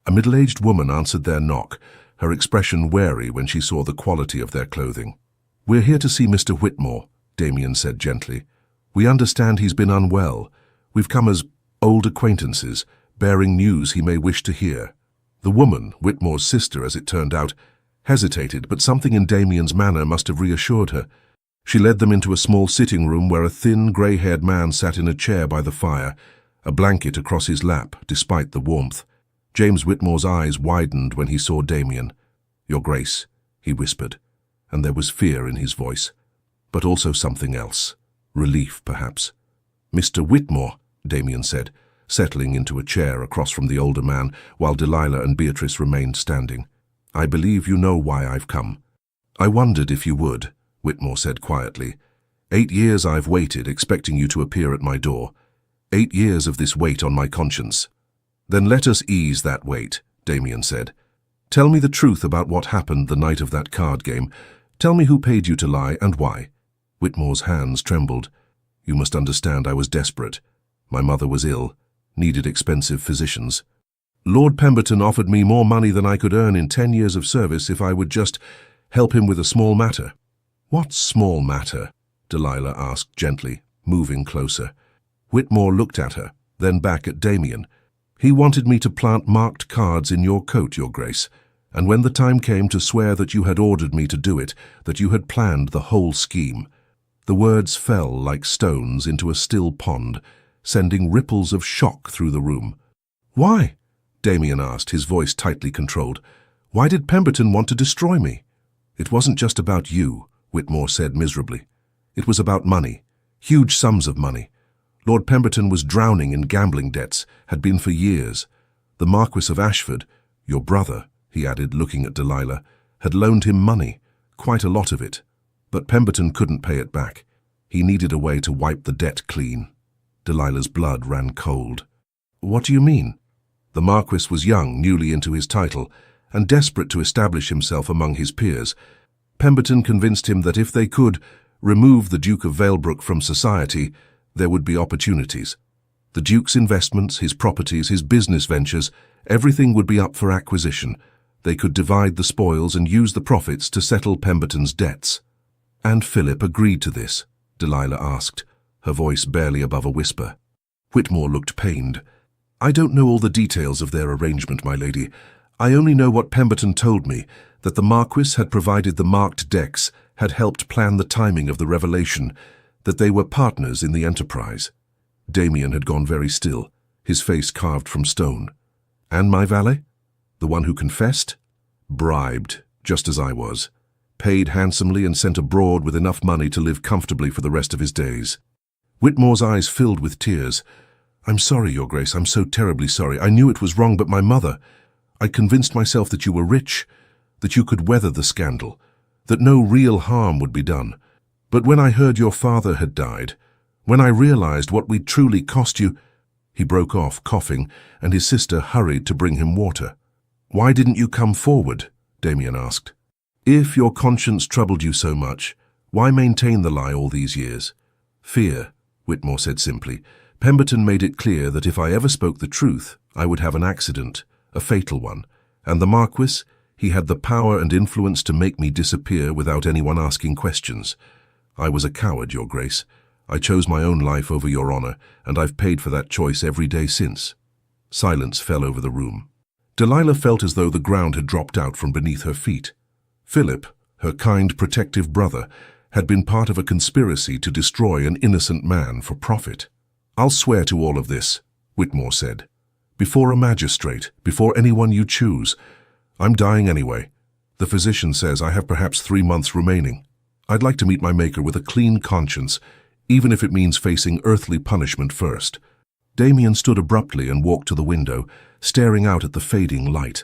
A middle-aged woman answered their knock, her expression wary when she saw the quality of their clothing. "We're here to see Mr. Whitmore," Damien said gently. "We understand he's been unwell. We've come as old acquaintances, bearing news he may wish to hear." The woman, Whitmore's sister as it turned out, hesitated, but something in Damien's manner must have reassured her. She led them into a small sitting room where a thin, grey-haired man sat in a chair by the fire, a blanket across his lap, despite the warmth. James Whitmore's eyes widened when he saw Damien. "Your Grace," he whispered, and there was fear in his voice, but also something else. Relief, perhaps. "Mr. Whitmore," Damien said, settling into a chair across from the older man, while Delilah and Beatrice remained standing. "I believe you know why I've come." "I wondered if you would," Whitmore said quietly. 8 years I've waited, expecting you to appear at my door. 8 years of this weight on my conscience. Then let us ease that weight, Damien said. Tell me the truth about what happened the night of that card game. Tell me who paid you to lie and why. Whitmore's hands trembled. You must understand I was desperate. My mother was ill, needed expensive physicians. Lord Pemberton offered me more money than I could earn in 10 years of service if I would just help him with a small matter. What small matter? Delilah asked gently, moving closer. Whitmore looked at her, then back at Damien. He wanted me to plant marked cards in your coat, Your Grace, and when the time came to swear that you had ordered me to do it, that you had planned the whole scheme. The words fell like stones into a still pond, sending ripples of shock through the room. Why? Damien asked, his voice tightly controlled. Why did Pemberton want to destroy me? It wasn't just about you, Whitmore said miserably. It was about money, huge sums of money. Lord Pemberton was drowning in gambling debts, had been for years. The Marquis of Ashford, your brother, he added, looking at Delilah, had loaned him money, quite a lot of it. But Pemberton couldn't pay it back. He needed a way to wipe the debt clean. Delilah's blood ran cold. What do you mean? The Marquis was young, newly into his title, and desperate to establish himself among his peers. Pemberton convinced him that if they could remove the Duke of Valebrook from society, there would be opportunities. The Duke's investments, his properties, his business ventures, everything would be up for acquisition. They could divide the spoils and use the profits to settle Pemberton's debts. And Philip agreed to this, Delilah asked, her voice barely above a whisper. Whitmore looked pained. I don't know all the details of their arrangement, my lady. I only know what Pemberton told me, that the Marquis had provided the marked decks, had helped plan the timing of the revelation, that they were partners in the enterprise. Damien had gone very still, his face carved from stone. And my valet? The one who confessed? Bribed, just as I was. Paid handsomely and sent abroad with enough money to live comfortably for the rest of his days. Whitmore's eyes filled with tears. I'm sorry, Your Grace, I'm so terribly sorry. I knew it was wrong, but my mother... I convinced myself that you were rich, that you could weather the scandal, that no real harm would be done. But when I heard your father had died, when I realized what we'd truly cost you... He broke off, coughing, and his sister hurried to bring him water. Why didn't you come forward? Damien asked. If your conscience troubled you so much, why maintain the lie all these years? Fear, Whitmore said simply. Pemberton made it clear that if I ever spoke the truth, I would have an accident, a fatal one. And the Marquis, he had the power and influence to make me disappear without anyone asking questions. I was a coward, Your Grace. I chose my own life over your honor, and I've paid for that choice every day since. Silence fell over the room. Delilah felt as though the ground had dropped out from beneath her feet. Philip, her kind, protective brother, had been part of a conspiracy to destroy an innocent man for profit. I'll swear to all of this, Whitmore said. Before a magistrate, before anyone you choose. I'm dying anyway. The physician says I have perhaps 3 months remaining. I'd like to meet my maker with a clean conscience, even if it means facing earthly punishment first. Damien stood abruptly and walked to the window, staring out at the fading light.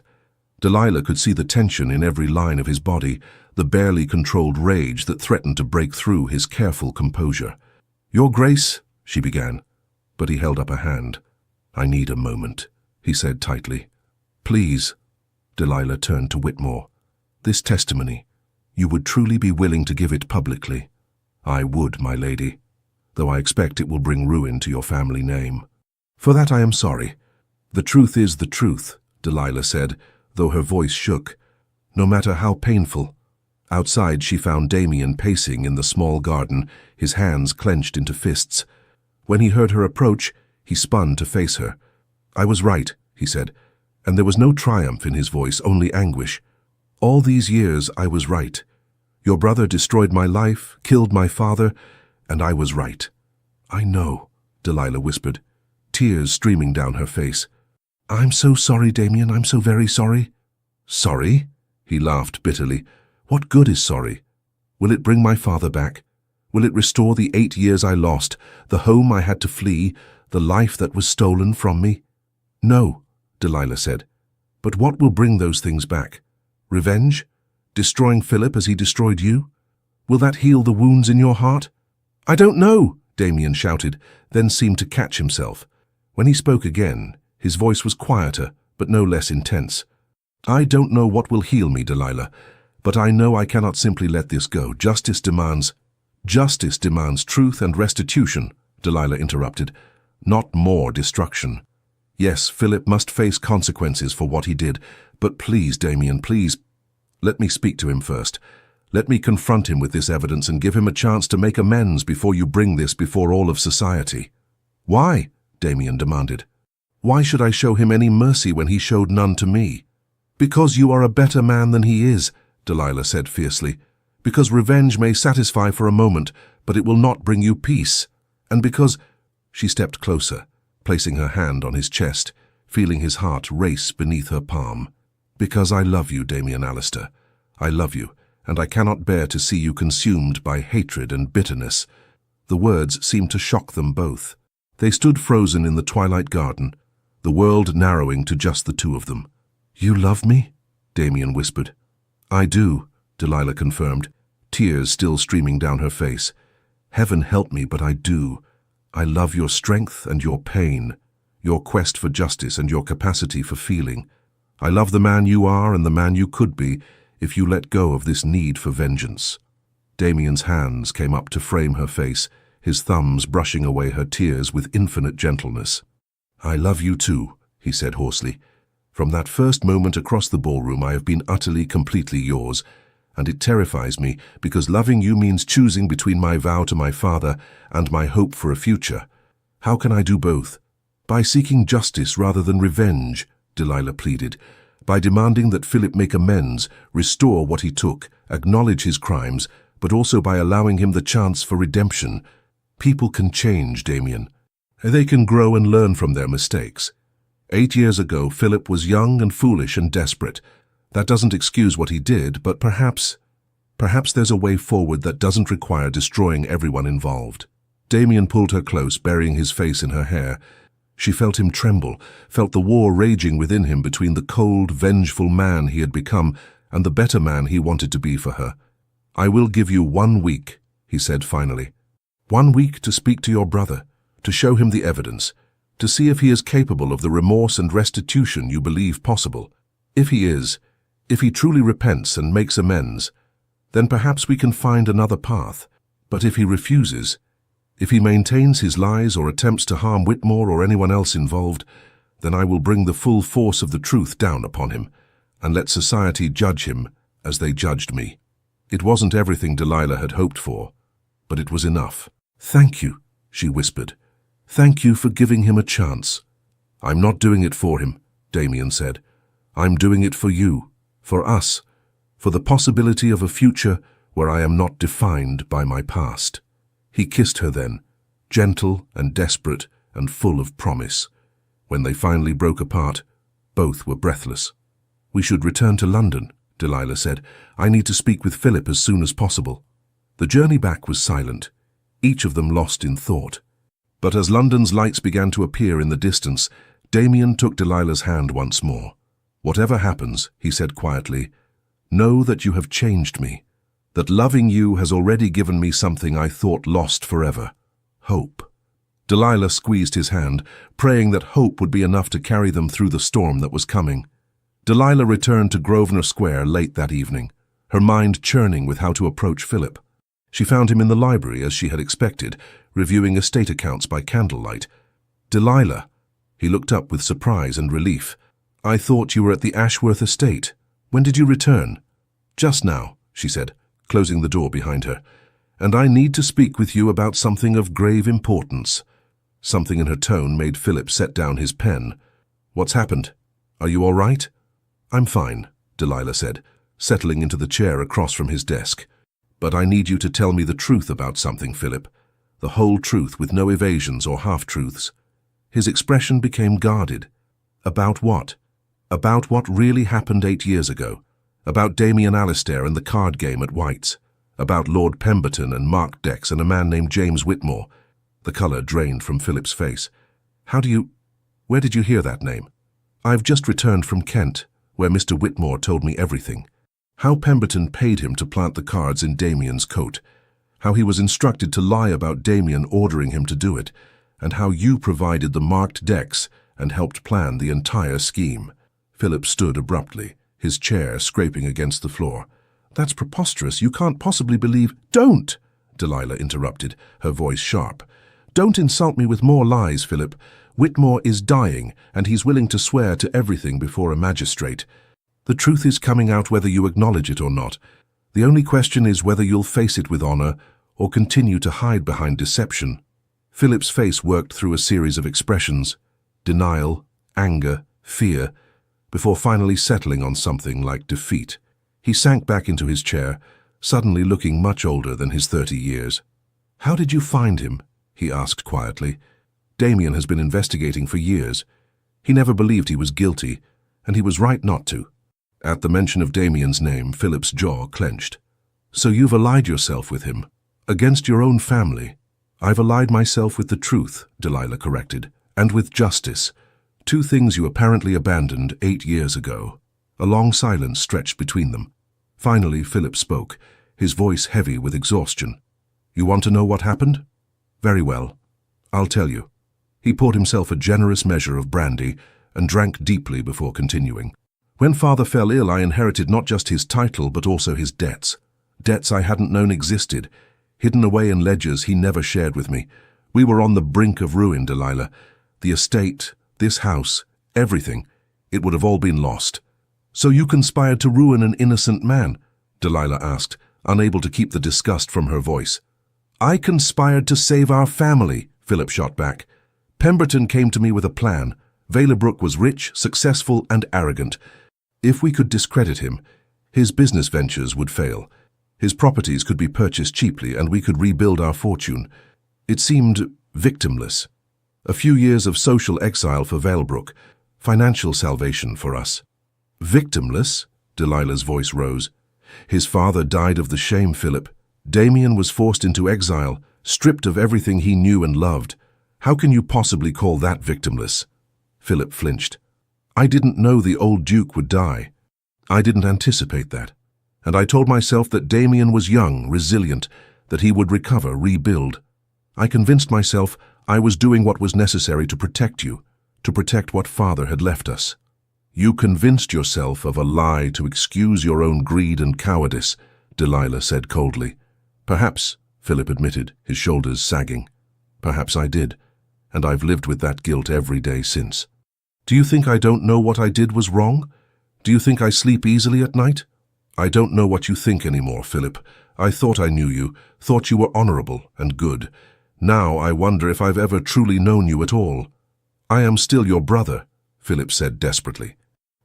Delilah could see the tension in every line of his body, the barely controlled rage that threatened to break through his careful composure. Your Grace, she began, but he held up a hand. I need a moment, he said tightly. Please. Delilah turned to Whitmore. This testimony, you would truly be willing to give it publicly? I would, my lady, though I expect it will bring ruin to your family name. For that I am sorry. The truth is the truth, Delilah said, though her voice shook. No matter how painful. Outside she found Damien pacing in the small garden, his hands clenched into fists. When he heard her approach, he spun to face her. I was right, he said, and there was no triumph in his voice, only anguish. All these years I was right. Your brother destroyed my life, killed my father, and I was right. I know, Delilah whispered, tears streaming down her face. I'm so sorry, Damien, I'm so very sorry. Sorry? He laughed bitterly. What good is sorry? Will it bring my father back? Will it restore the 8 years I lost, the home I had to flee, the life that was stolen from me? No, Delilah said. But what will bring those things back? Revenge? Destroying Philip as he destroyed you? Will that heal the wounds in your heart? I don't know, Damien shouted, then seemed to catch himself. When he spoke again, his voice was quieter, but no less intense. I don't know what will heal me, Delilah, but I know I cannot simply let this go. Justice demands truth and restitution, Delilah interrupted, not more destruction. Yes, Philip must face consequences for what he did, but please, Damien, please, let me speak to him first. Let me confront him with this evidence and give him a chance to make amends before you bring this before all of society. Why? Damien demanded. Why should I show him any mercy when he showed none to me? Because you are a better man than he is, Delilah said fiercely. Because revenge may satisfy for a moment, but it will not bring you peace. And because— She stepped closer, placing her hand on his chest, feeling his heart race beneath her palm. Because I love you, Damien Alistair. I love you, and I cannot bear to see you consumed by hatred and bitterness. The words seemed to shock them both. They stood frozen in the twilight garden, the world narrowing to just the two of them. You love me? Damien whispered. I do, Delilah confirmed, tears still streaming down her face. Heaven help me, but I do. I love your strength and your pain, your quest for justice and your capacity for feeling. I love the man you are and the man you could be if you let go of this need for vengeance. Damien's hands came up to frame her face, his thumbs brushing away her tears with infinite gentleness. I love you too, he said hoarsely. From that first moment across the ballroom I have been utterly, completely yours, and it terrifies me because loving you means choosing between my vow to my father and my hope for a future. How can I do both? By seeking justice rather than revenge, Delilah pleaded, by demanding that Philip make amends, restore what he took, acknowledge his crimes, but also by allowing him the chance for redemption. People can change, Damien. They can grow and learn from their mistakes. 8 years ago, Philip was young and foolish and desperate. That doesn't excuse what he did, but perhaps there's a way forward that doesn't require destroying everyone involved. Damien pulled her close, burying his face in her hair. She felt him tremble, felt the war raging within him between the cold, vengeful man he had become and the better man he wanted to be for her. I will give you 1 week, he said finally. 1 week to speak to your brother, to show him the evidence, to see if he is capable of the remorse and restitution you believe possible. If he is, if he truly repents and makes amends, then perhaps we can find another path. But if he refuses, if he maintains his lies or attempts to harm Whitmore or anyone else involved, then I will bring the full force of the truth down upon him and let society judge him as they judged me. It wasn't everything Delilah had hoped for, but it was enough. Thank you, she whispered. Thank you for giving him a chance. I'm not doing it for him, Damien said. I'm doing it for you, for us, for the possibility of a future where I am not defined by my past. He kissed her then, gentle and desperate and full of promise. When they finally broke apart, both were breathless. We should return to London, Delilah said. I need to speak with Philip as soon as possible. The journey back was silent, each of them lost in thought. But as London's lights began to appear in the distance, Damien took Delilah's hand once more. Whatever happens, he said quietly, know that you have changed me, that loving you has already given me something I thought lost forever, hope. Delilah squeezed his hand, praying that hope would be enough to carry them through the storm that was coming. Delilah returned to Grosvenor Square late that evening, her mind churning with how to approach Philip. She found him in the library as she had expected, reviewing estate accounts by candlelight. Delilah, he looked up with surprise and relief. I thought you were at the Ashworth estate. When did you return? Just now, she said, closing the door behind her. And I need to speak with you about something of grave importance. Something in her tone made Philip set down his pen. What's happened? Are you all right? I'm fine, Delilah said, settling into the chair across from his desk. But I need you to tell me the truth about something, Philip. The whole truth with no evasions or half-truths. His expression became guarded. About what? About what really happened 8 years ago. About Damien Alistair and the card game at White's. About Lord Pemberton and Mark Dex and a man named James Whitmore. The colour drained from Philip's face. Where did you hear that name? I've just returned from Kent, where Mr. Whitmore told me everything. How Pemberton paid him to plant the cards in Damien's coat, how he was instructed to lie about Damien ordering him to do it, and how you provided the marked decks and helped plan the entire scheme. Philip stood abruptly, his chair scraping against the floor. That's preposterous. You can't possibly believe— Don't! Delilah interrupted, her voice sharp. Don't insult me with more lies, Philip. Whitmore is dying, and he's willing to swear to everything before a magistrate. The truth is coming out whether you acknowledge it or not. The only question is whether you'll face it with honor or continue to hide behind deception. Philip's face worked through a series of expressions: denial, anger, fear, before finally settling on something like defeat. He sank back into his chair, suddenly looking much older than his 30 years. How did you find him? He asked quietly. Damien has been investigating for years. He never believed he was guilty, and he was right not to. At the mention of Damien's name, Philip's jaw clenched. So you've allied yourself with him, against your own family. I've allied myself with the truth, Delilah corrected, and with justice. Two things you apparently abandoned 8 years ago. A long silence stretched between them. Finally, Philip spoke, his voice heavy with exhaustion. You want to know what happened? Very well. I'll tell you. He poured himself a generous measure of brandy and drank deeply before continuing. When Father fell ill, I inherited not just his title but also his debts. Debts I hadn't known existed, hidden away in ledgers he never shared with me. We were on the brink of ruin, Delilah. The estate, this house, everything. It would have all been lost. So you conspired to ruin an innocent man? Delilah asked, unable to keep the disgust from her voice. I conspired to save our family, Philip shot back. Pemberton came to me with a plan. Valebrook was rich, successful, and arrogant. If we could discredit him, his business ventures would fail. His properties could be purchased cheaply, and we could rebuild our fortune. It seemed victimless. A few years of social exile for Valebrook, financial salvation for us. Victimless? Delilah's voice rose. His father died of the shame, Philip. Damien was forced into exile, stripped of everything he knew and loved. How can you possibly call that victimless? Philip flinched. I didn't know the old Duke would die. I didn't anticipate that. And I told myself that Damien was young, resilient, that he would recover, rebuild. I convinced myself I was doing what was necessary to protect you, to protect what Father had left us. You convinced yourself of a lie to excuse your own greed and cowardice, Delilah said coldly. Perhaps, Philip admitted, his shoulders sagging. Perhaps I did, and I've lived with that guilt every day since. Do you think I don't know what I did was wrong? Do you think I sleep easily at night? I don't know what you think anymore, Philip. I thought I knew you, thought you were honorable and good. Now I wonder if I've ever truly known you at all. I am still your brother, Philip said desperately.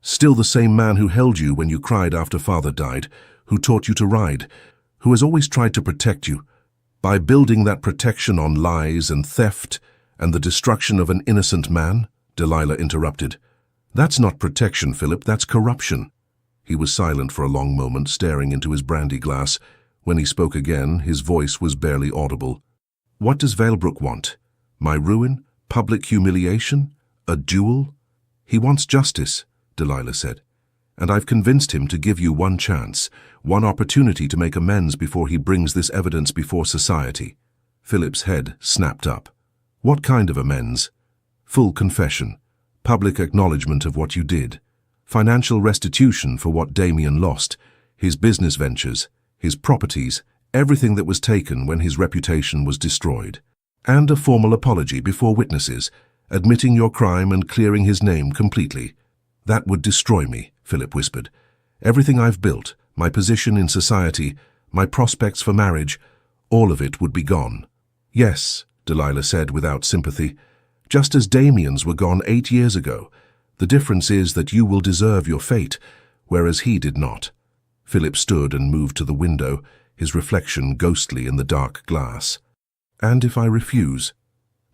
Still the same man who held you when you cried after Father died, who taught you to ride, who has always tried to protect you. By building that protection on lies and theft and the destruction of an innocent man, Delilah interrupted. That's not protection, Philip, that's corruption. He was silent for a long moment, staring into his brandy glass. When he spoke again, his voice was barely audible. What does Valebrook want? My ruin? Public humiliation? A duel? He wants justice, Delilah said. And I've convinced him to give you one chance, one opportunity to make amends before he brings this evidence before society. Philip's head snapped up. What kind of amends? Full confession, public acknowledgement of what you did, financial restitution for what Damien lost, his business ventures, his properties, everything that was taken when his reputation was destroyed, and a formal apology before witnesses, admitting your crime and clearing his name completely. That would destroy me, Philip whispered. Everything I've built, my position in society, my prospects for marriage, all of it would be gone. Yes, Delilah said without sympathy, just as Damien's were gone 8 years ago. The difference is that you will deserve your fate, whereas he did not. Philip stood and moved to the window, his reflection ghostly in the dark glass. And if I refuse?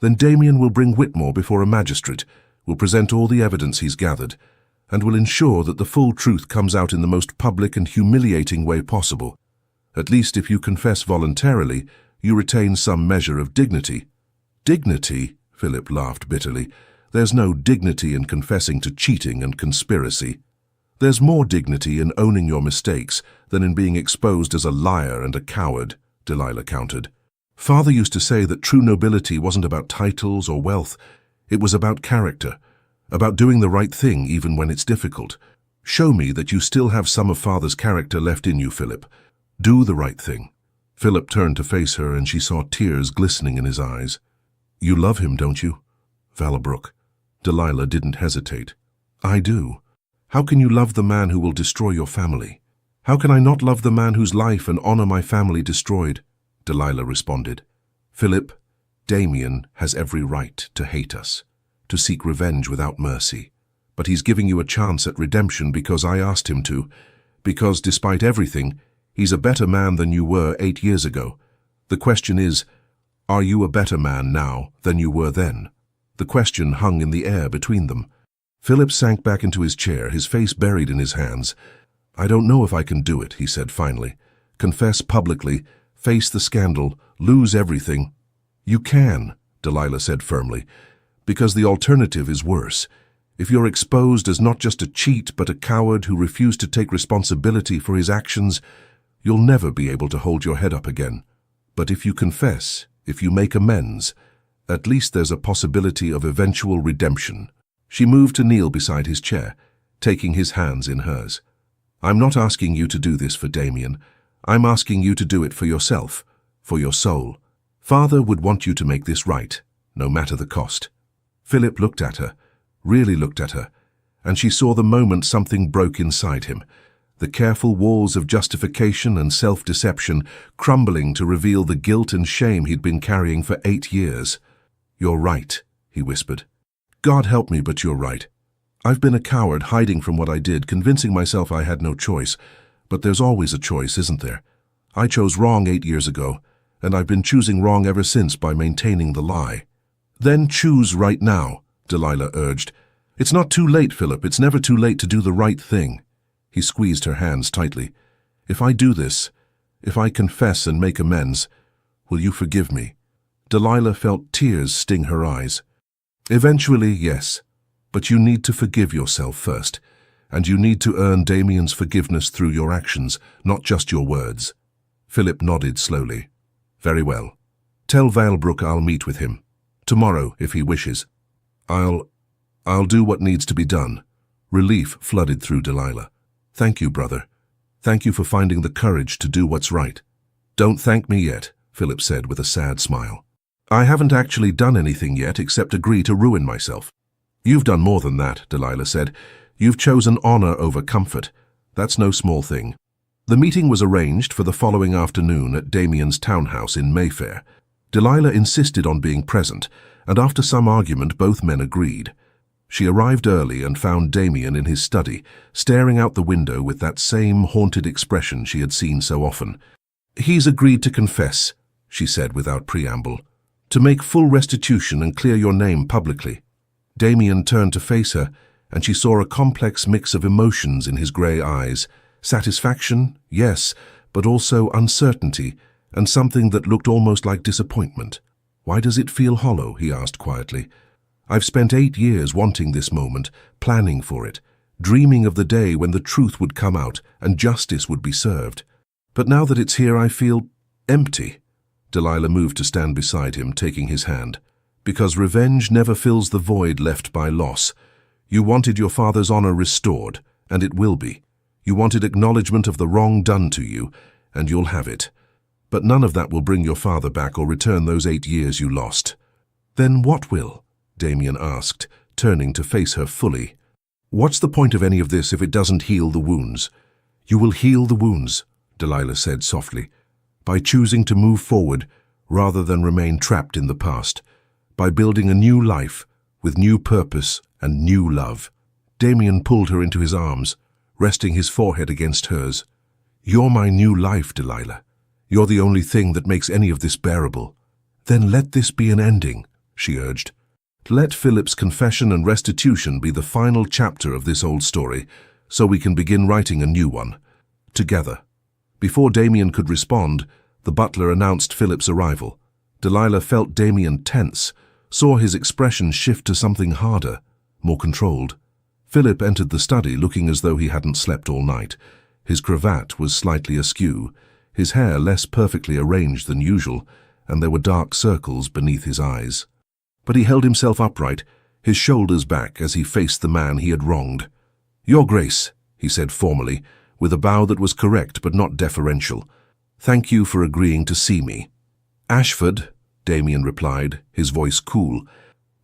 Then Damien will bring Whitmore before a magistrate, will present all the evidence he's gathered, and will ensure that the full truth comes out in the most public and humiliating way possible. At least if you confess voluntarily, you retain some measure of dignity. Dignity? Philip laughed bitterly. There's no dignity in confessing to cheating and conspiracy. There's more dignity in owning your mistakes than in being exposed as a liar and a coward, Delilah countered. Father used to say that true nobility wasn't about titles or wealth. It was about character, about doing the right thing even when it's difficult. Show me that you still have some of Father's character left in you, Philip. Do the right thing. Philip turned to face her, and she saw tears glistening in his eyes. You love him, don't you? Valbrook. Delilah didn't hesitate. I do. How can you love the man who will destroy your family? How can I not love the man whose life and honor my family destroyed? Delilah responded. Philip, Damien has every right to hate us, to seek revenge without mercy. But he's giving you a chance at redemption because I asked him to, because despite everything, he's a better man than you were 8 years ago. The question is, are you a better man now than you were then? The question hung in the air between them. Philip sank back into his chair, his face buried in his hands. I don't know if I can do it, he said finally. Confess publicly, face the scandal, lose everything. You can, Delilah said firmly, because the alternative is worse. If you're exposed as not just a cheat but a coward who refused to take responsibility for his actions, you'll never be able to hold your head up again. But if you confess, if you make amends, at least there's a possibility of eventual redemption. She moved to kneel beside his chair, taking his hands in hers. I'm not asking you to do this for Damien. I'm asking you to do it for yourself, for your soul. Father would want you to make this right, no matter the cost. Philip looked at her, really looked at her, and she saw the moment something broke inside him, the careful walls of justification and self-deception crumbling to reveal the guilt and shame he'd been carrying for 8 years. You're right, he whispered. God help me, but you're right. I've been a coward, hiding from what I did, convincing myself I had no choice. But there's always a choice, isn't there? I chose wrong 8 years ago, and I've been choosing wrong ever since by maintaining the lie. Then choose right now, Delilah urged. It's not too late, Philip. It's never too late to do the right thing. He squeezed her hands tightly. If I do this, if I confess and make amends, will you forgive me? Delilah felt tears sting her eyes. Eventually, yes. But you need to forgive yourself first, and you need to earn Damien's forgiveness through your actions, not just your words. Philip nodded slowly. Very well. Tell Valbrook I'll meet with him. Tomorrow, if he wishes. I'll do what needs to be done. Relief flooded through Delilah. Thank you, brother. Thank you for finding the courage to do what's right. Don't thank me yet, Philip said with a sad smile. I haven't actually done anything yet except agree to ruin myself. You've done more than that, Delilah said. You've chosen honor over comfort. That's no small thing. The meeting was arranged for the following afternoon at Damien's townhouse in Mayfair. Delilah insisted on being present, and after some argument both men agreed. She arrived early and found Damien in his study, staring out the window with that same haunted expression she had seen so often. He's agreed to confess, she said without preamble, to make full restitution and clear your name publicly. Damien turned to face her, and she saw a complex mix of emotions in his grey eyes. Satisfaction, yes, but also uncertainty, and something that looked almost like disappointment. Why does it feel hollow? He asked quietly. I've spent 8 years wanting this moment, planning for it, dreaming of the day when the truth would come out and justice would be served. But now that it's here, I feel empty. Delilah moved to stand beside him, taking his hand. Because revenge never fills the void left by loss. You wanted your father's honor restored, and it will be. You wanted acknowledgement of the wrong done to you, and you'll have it. But none of that will bring your father back or return those 8 years you lost. Then what will? Damien asked, turning to face her fully. What's the point of any of this if it doesn't heal the wounds? You will heal the wounds, Delilah said softly, by choosing to move forward rather than remain trapped in the past, by building a new life with new purpose and new love. Damien pulled her into his arms, resting his forehead against hers. You're my new life, Delilah. You're the only thing that makes any of this bearable. Then let this be an ending, she urged. Let Philip's confession and restitution be the final chapter of this old story, so we can begin writing a new one, together. Before Damien could respond, the butler announced Philip's arrival. Delilah felt Damien tense, saw his expression shift to something harder, more controlled. Philip entered the study looking as though he hadn't slept all night. His cravat was slightly askew, his hair less perfectly arranged than usual, and there were dark circles beneath his eyes. But he held himself upright, his shoulders back as he faced the man he had wronged. "Your Grace," he said formally, with a bow that was correct but not deferential. "Thank you for agreeing to see me." "Ashford," Damien replied, his voice cool,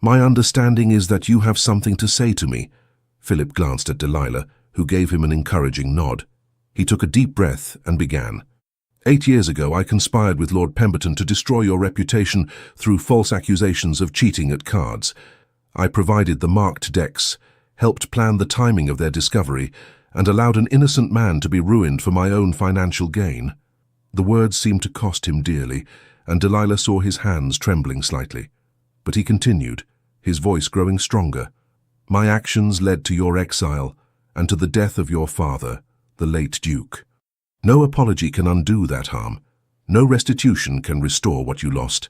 "my understanding is that you have something to say to me." Philip glanced at Delilah, who gave him an encouraging nod. He took a deep breath and began. 8 years ago, I conspired with Lord Pemberton to destroy your reputation through false accusations of cheating at cards. I provided the marked decks, helped plan the timing of their discovery, and allowed an innocent man to be ruined for my own financial gain. The words seemed to cost him dearly, and Delilah saw his hands trembling slightly. But he continued, his voice growing stronger. "My actions led to your exile and to the death of your father, the late Duke. No apology can undo that harm. No restitution can restore what you lost.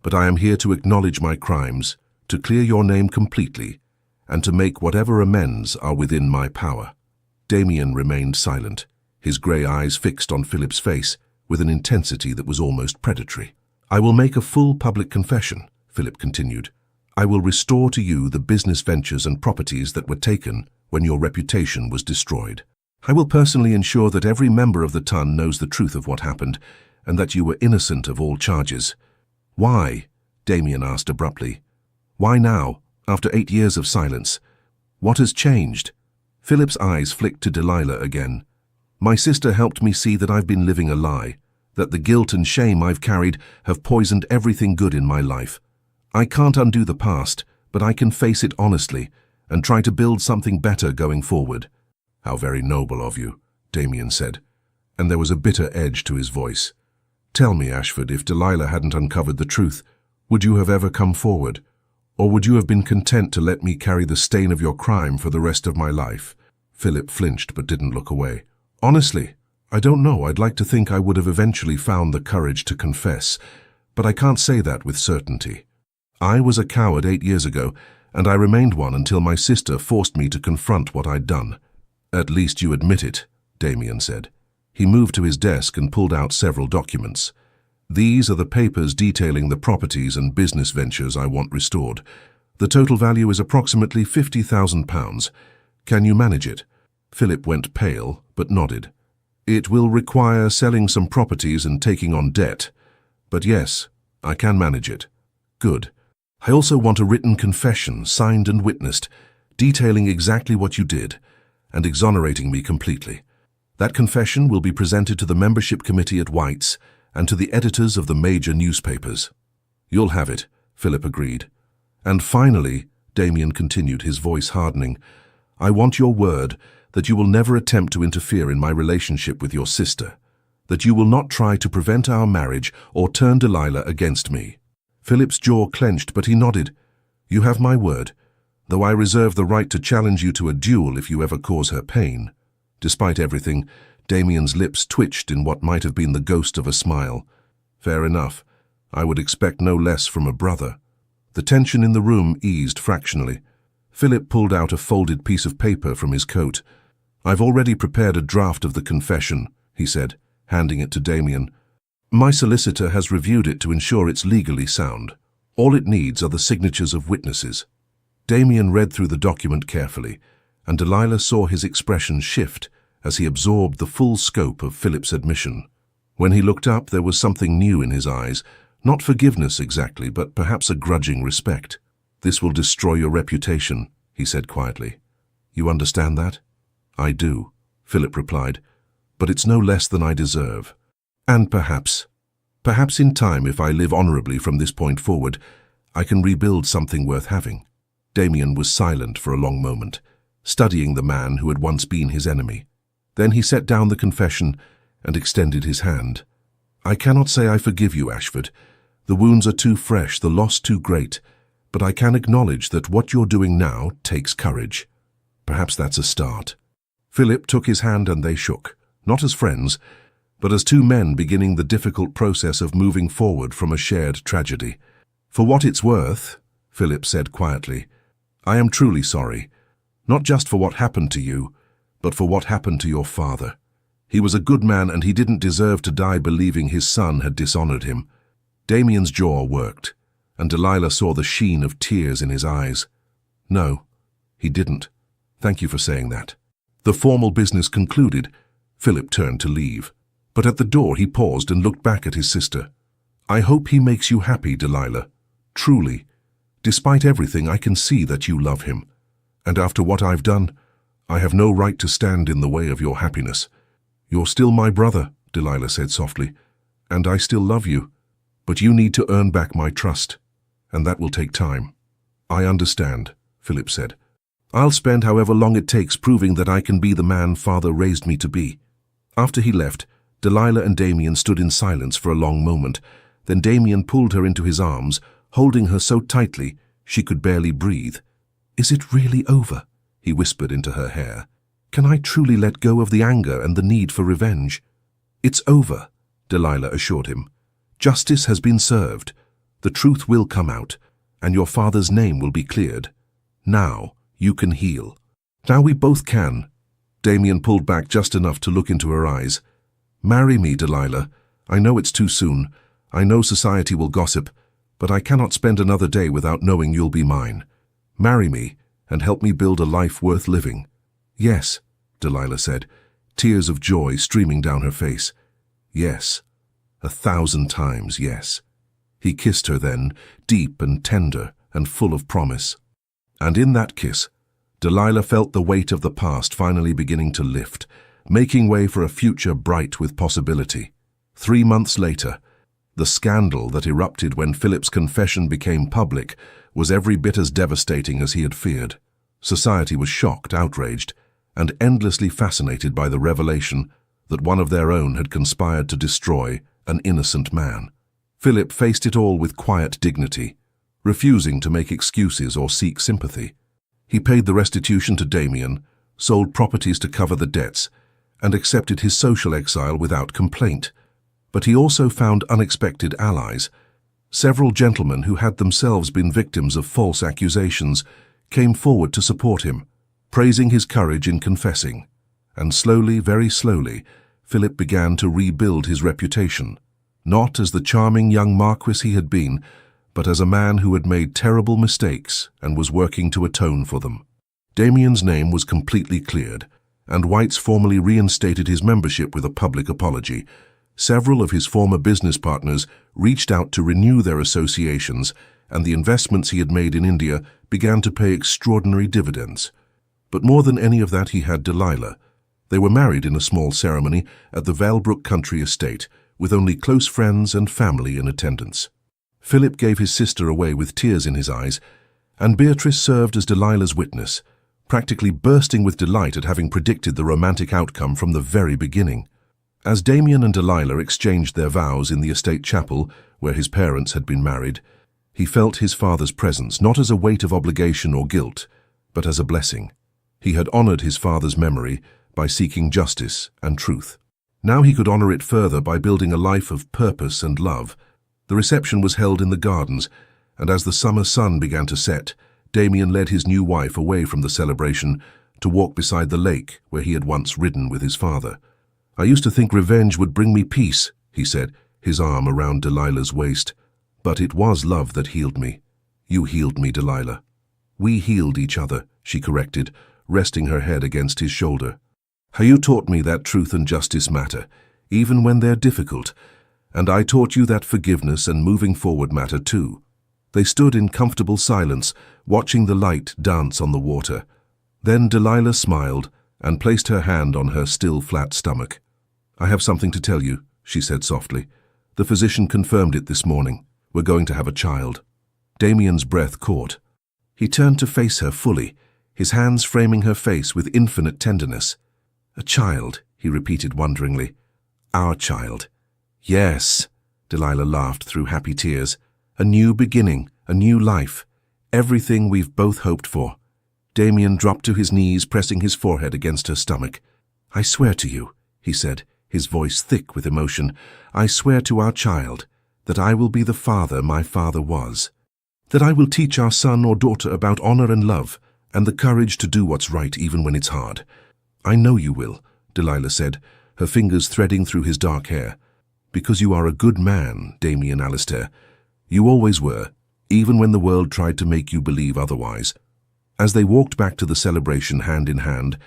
But I am here to acknowledge my crimes, to clear your name completely, and to make whatever amends are within my power." Damien remained silent, his grey eyes fixed on Philip's face with an intensity that was almost predatory. "I will make a full public confession," Philip continued. "I will restore to you the business ventures and properties that were taken when your reputation was destroyed. I will personally ensure that every member of the Ton knows the truth of what happened, and that you were innocent of all charges." "Why?" Damien asked abruptly. "Why now, after 8 years of silence? What has changed?" Philip's eyes flicked to Delilah again. "My sister helped me see that I've been living a lie, that the guilt and shame I've carried have poisoned everything good in my life. I can't undo the past, but I can face it honestly and try to build something better going forward." "How very noble of you," Damien said, and there was a bitter edge to his voice. "Tell me, Ashford, if Delilah hadn't uncovered the truth, would you have ever come forward? Or would you have been content to let me carry the stain of your crime for the rest of my life?" Philip flinched but didn't look away. "Honestly, I don't know. I'd like to think I would have eventually found the courage to confess, but I can't say that with certainty. I was a coward 8 years ago, and I remained one until my sister forced me to confront what I'd done." "At least you admit it," Damien said. He moved to his desk and pulled out several documents. "These are the papers detailing the properties and business ventures I want restored. The total value is approximately £50,000. Can you manage it?" Philip went pale, but nodded. "It will require selling some properties and taking on debt. But yes, I can manage it." "Good. I also want a written confession, signed and witnessed, detailing exactly what you did, and exonerating me completely. That confession will be presented to the membership committee at White's and to the editors of the major newspapers." "You'll have it," Philip agreed. "And finally," Damien continued, his voice hardening, "I want your word that you will never attempt to interfere in my relationship with your sister, that you will not try to prevent our marriage or turn Delilah against me." Philip's jaw clenched, but he nodded. "You have my word, though I reserve the right to challenge you to a duel if you ever cause her pain." Despite everything, Damien's lips twitched in what might have been the ghost of a smile. "Fair enough. I would expect no less from a brother." The tension in the room eased fractionally. Philip pulled out a folded piece of paper from his coat. "I've already prepared a draft of the confession," he said, handing it to Damien. "My solicitor has reviewed it to ensure it's legally sound. All it needs are the signatures of witnesses." Damien read through the document carefully, and Delilah saw his expression shift as he absorbed the full scope of Philip's admission. When he looked up, there was something new in his eyes, not forgiveness exactly, but perhaps a grudging respect. "This will destroy your reputation," he said quietly. "You understand that?" "I do," Philip replied, "but it's no less than I deserve. And perhaps in time, if I live honorably from this point forward, I can rebuild something worth having." Damien was silent for a long moment, studying the man who had once been his enemy. Then he set down the confession and extended his hand. "I cannot say I forgive you, Ashford. The wounds are too fresh, the loss too great, but I can acknowledge that what you're doing now takes courage. Perhaps that's a start." Philip took his hand and they shook, not as friends, but as two men beginning the difficult process of moving forward from a shared tragedy. "For what it's worth," Philip said quietly, "I am truly sorry. Not just for what happened to you, but for what happened to your father. He was a good man and he didn't deserve to die believing his son had dishonored him. Damien's jaw worked, and Delilah saw the sheen of tears in his eyes. No, he didn't. Thank you for saying that. The formal business concluded, Philip turned to leave. But at the door he paused and looked back at his sister. I hope he makes you happy, Delilah. Truly. Despite everything, I can see that you love him. And after what I've done, I have no right to stand in the way of your happiness. You're still my brother, Delilah said softly, and I still love you. But you need to earn back my trust, and that will take time. I understand, Philip said. I'll spend however long it takes proving that I can be the man Father raised me to be. After he left, Delilah and Damien stood in silence for a long moment. Then Damien pulled her into his arms, holding her so tightly she could barely breathe. Is it really over? He whispered into her hair. Can I truly let go of the anger and the need for revenge? It's over, Delilah assured him. Justice has been served. The truth will come out, and your father's name will be cleared. Now you can heal. Now we both can. Damien pulled back just enough to look into her eyes. Marry me, Delilah. I know it's too soon. I know society will gossip, but I cannot spend another day without knowing you'll be mine. Marry me and help me build a life worth living. Yes, Delilah said, tears of joy streaming down her face. Yes, 1,000 times yes. He kissed her then, deep and tender and full of promise. And in that kiss, Delilah felt the weight of the past finally beginning to lift, making way for a future bright with possibility. 3 months later, the scandal that erupted when Philip's confession became public was every bit as devastating as he had feared. Society was shocked, outraged, and endlessly fascinated by the revelation that one of their own had conspired to destroy an innocent man. Philip faced it all with quiet dignity, refusing to make excuses or seek sympathy. He paid the restitution to Damien, sold properties to cover the debts, and accepted his social exile without complaint. But he also found unexpected allies. Several gentlemen who had themselves been victims of false accusations came forward to support him, praising his courage in confessing. And slowly, very slowly, Philip began to rebuild his reputation, not as the charming young marquis he had been, but as a man who had made terrible mistakes and was working to atone for them. Damien's name was completely cleared, and Whites formally reinstated his membership with a public apology. Several of his former business partners reached out to renew their associations, and the investments he had made in India began to pay extraordinary dividends. But more than any of that, he had Delilah. They were married in a small ceremony at the Valbrook country estate, with only close friends and family in attendance. Philip gave his sister away with tears in his eyes, and Beatrice served as Delilah's witness, practically bursting with delight at having predicted the romantic outcome from the very beginning. As Damien and Delilah exchanged their vows in the estate chapel where his parents had been married, he felt his father's presence not as a weight of obligation or guilt, but as a blessing. He had honored his father's memory by seeking justice and truth. Now he could honor it further by building a life of purpose and love. The reception was held in the gardens, and as the summer sun began to set, Damien led his new wife away from the celebration to walk beside the lake where he had once ridden with his father. I used to think revenge would bring me peace, he said, his arm around Delilah's waist. But it was love that healed me. You healed me, Delilah. We healed each other, she corrected, resting her head against his shoulder. How you taught me that truth and justice matter, even when they're difficult, and I taught you that forgiveness and moving forward matter too. They stood in comfortable silence, watching the light dance on the water. Then Delilah smiled and placed her hand on her still flat stomach. I have something to tell you, she said softly. The physician confirmed it this morning. We're going to have a child. Damien's breath caught. He turned to face her fully, his hands framing her face with infinite tenderness. A child, he repeated wonderingly. Our child. Yes, Delilah laughed through happy tears. A new beginning, a new life. Everything we've both hoped for. Damien dropped to his knees, pressing his forehead against her stomach. I swear to you, he said, his voice thick with emotion, I swear to our child that I will be the father my father was, that I will teach our son or daughter about honor and love, and the courage to do what's right even when it's hard. I know you will, Delilah said, her fingers threading through his dark hair. Because you are a good man, Damien Alistair. You always were, even when the world tried to make you believe otherwise. As they walked back to the celebration hand in hand,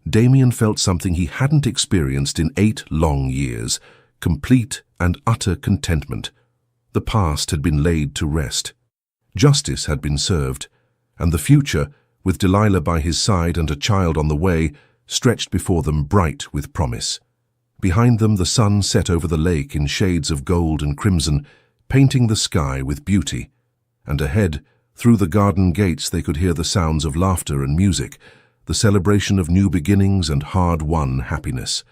Damien felt something he hadn't experienced in 8 long years, complete and utter contentment. The past had been laid to rest. Justice had been served, and the future, with Delilah by his side and a child on the way, stretched before them bright with promise. Behind them the sun set over the lake in shades of gold and crimson, painting the sky with beauty. And ahead, through the garden gates, they could hear the sounds of laughter and music, the celebration of new beginnings and hard-won happiness.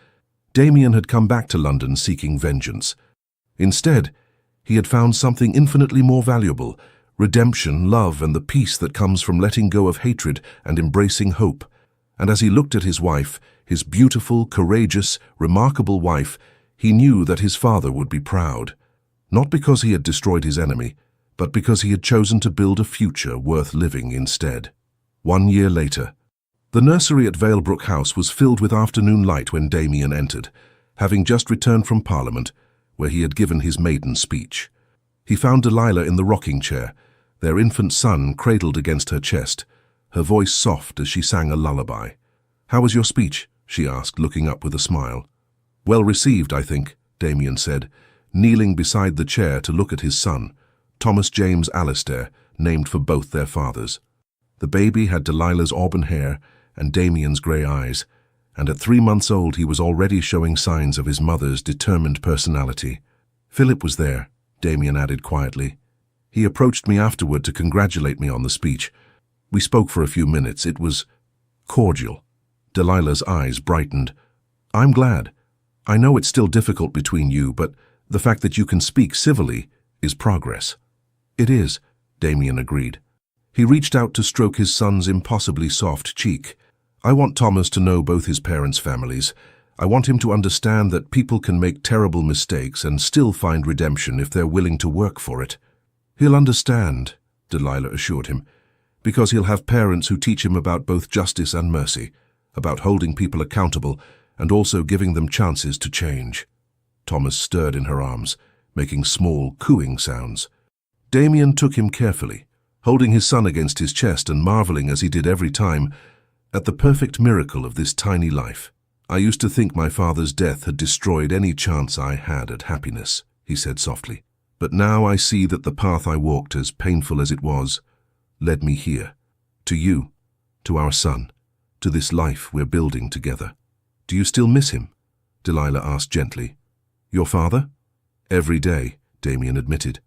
Damien had come back to London seeking vengeance. Instead, he had found something infinitely more valuable: redemption, love, and the peace that comes from letting go of hatred and embracing hope. And as he looked at his wife, his beautiful, courageous, remarkable wife, he knew that his father would be proud. Not because he had destroyed his enemy, but because he had chosen to build a future worth living instead. 1 year later, the nursery at Valebrook House was filled with afternoon light when Damien entered, having just returned from Parliament, where he had given his maiden speech. He found Delilah in the rocking chair, their infant son cradled against her chest, her voice soft as she sang a lullaby. "How was your speech?" she asked, looking up with a smile. "Well received, I think," Damien said, kneeling beside the chair to look at his son, Thomas James Alistair, named for both their fathers. The baby had Delilah's auburn hair and Damien's grey eyes, and at 3 months old he was already showing signs of his mother's determined personality. "Philip was there," Damien added quietly. "He approached me afterward to congratulate me on the speech. We spoke for a few minutes. It was cordial." Delilah's eyes brightened. "I'm glad. I know it's still difficult between you, but the fact that you can speak civilly is progress." "It is," Damien agreed. He reached out to stroke his son's impossibly soft cheek. "I want Thomas to know both his parents' families. I want him to understand that people can make terrible mistakes and still find redemption if they're willing to work for it." "He'll understand," Delilah assured him, "because he'll have parents who teach him about both justice and mercy, about holding people accountable and also giving them chances to change." Thomas stirred in her arms, making small, cooing sounds. Damien took him carefully, holding his son against his chest and marveling, as he did every time, at the perfect miracle of this tiny life. "I used to think my father's death had destroyed any chance I had at happiness," he said softly. "But now I see that the path I walked, as painful as it was, led me here, to you, to our son, to this life we're building together." "Do you still miss him?" Delilah asked gently. "Your father?" "Every day," Damien admitted.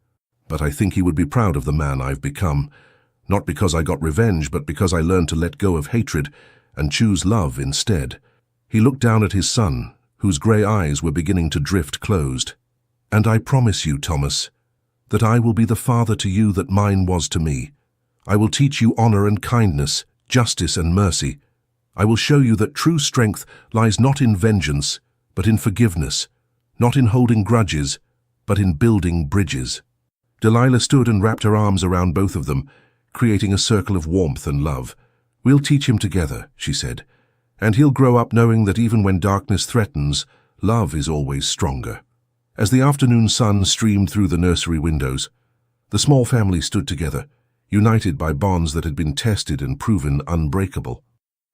"But I think he would be proud of the man I've become, not because I got revenge, but because I learned to let go of hatred and choose love instead." He looked down at his son, whose grey eyes were beginning to drift closed. "And I promise you, Thomas, that I will be the father to you that mine was to me. I will teach you honor and kindness, justice and mercy. I will show you that true strength lies not in vengeance, but in forgiveness, not in holding grudges, but in building bridges." Delilah stood and wrapped her arms around both of them, creating a circle of warmth and love. "We'll teach him together," she said, "and he'll grow up knowing that even when darkness threatens, love is always stronger." As the afternoon sun streamed through the nursery windows, the small family stood together, united by bonds that had been tested and proven unbreakable.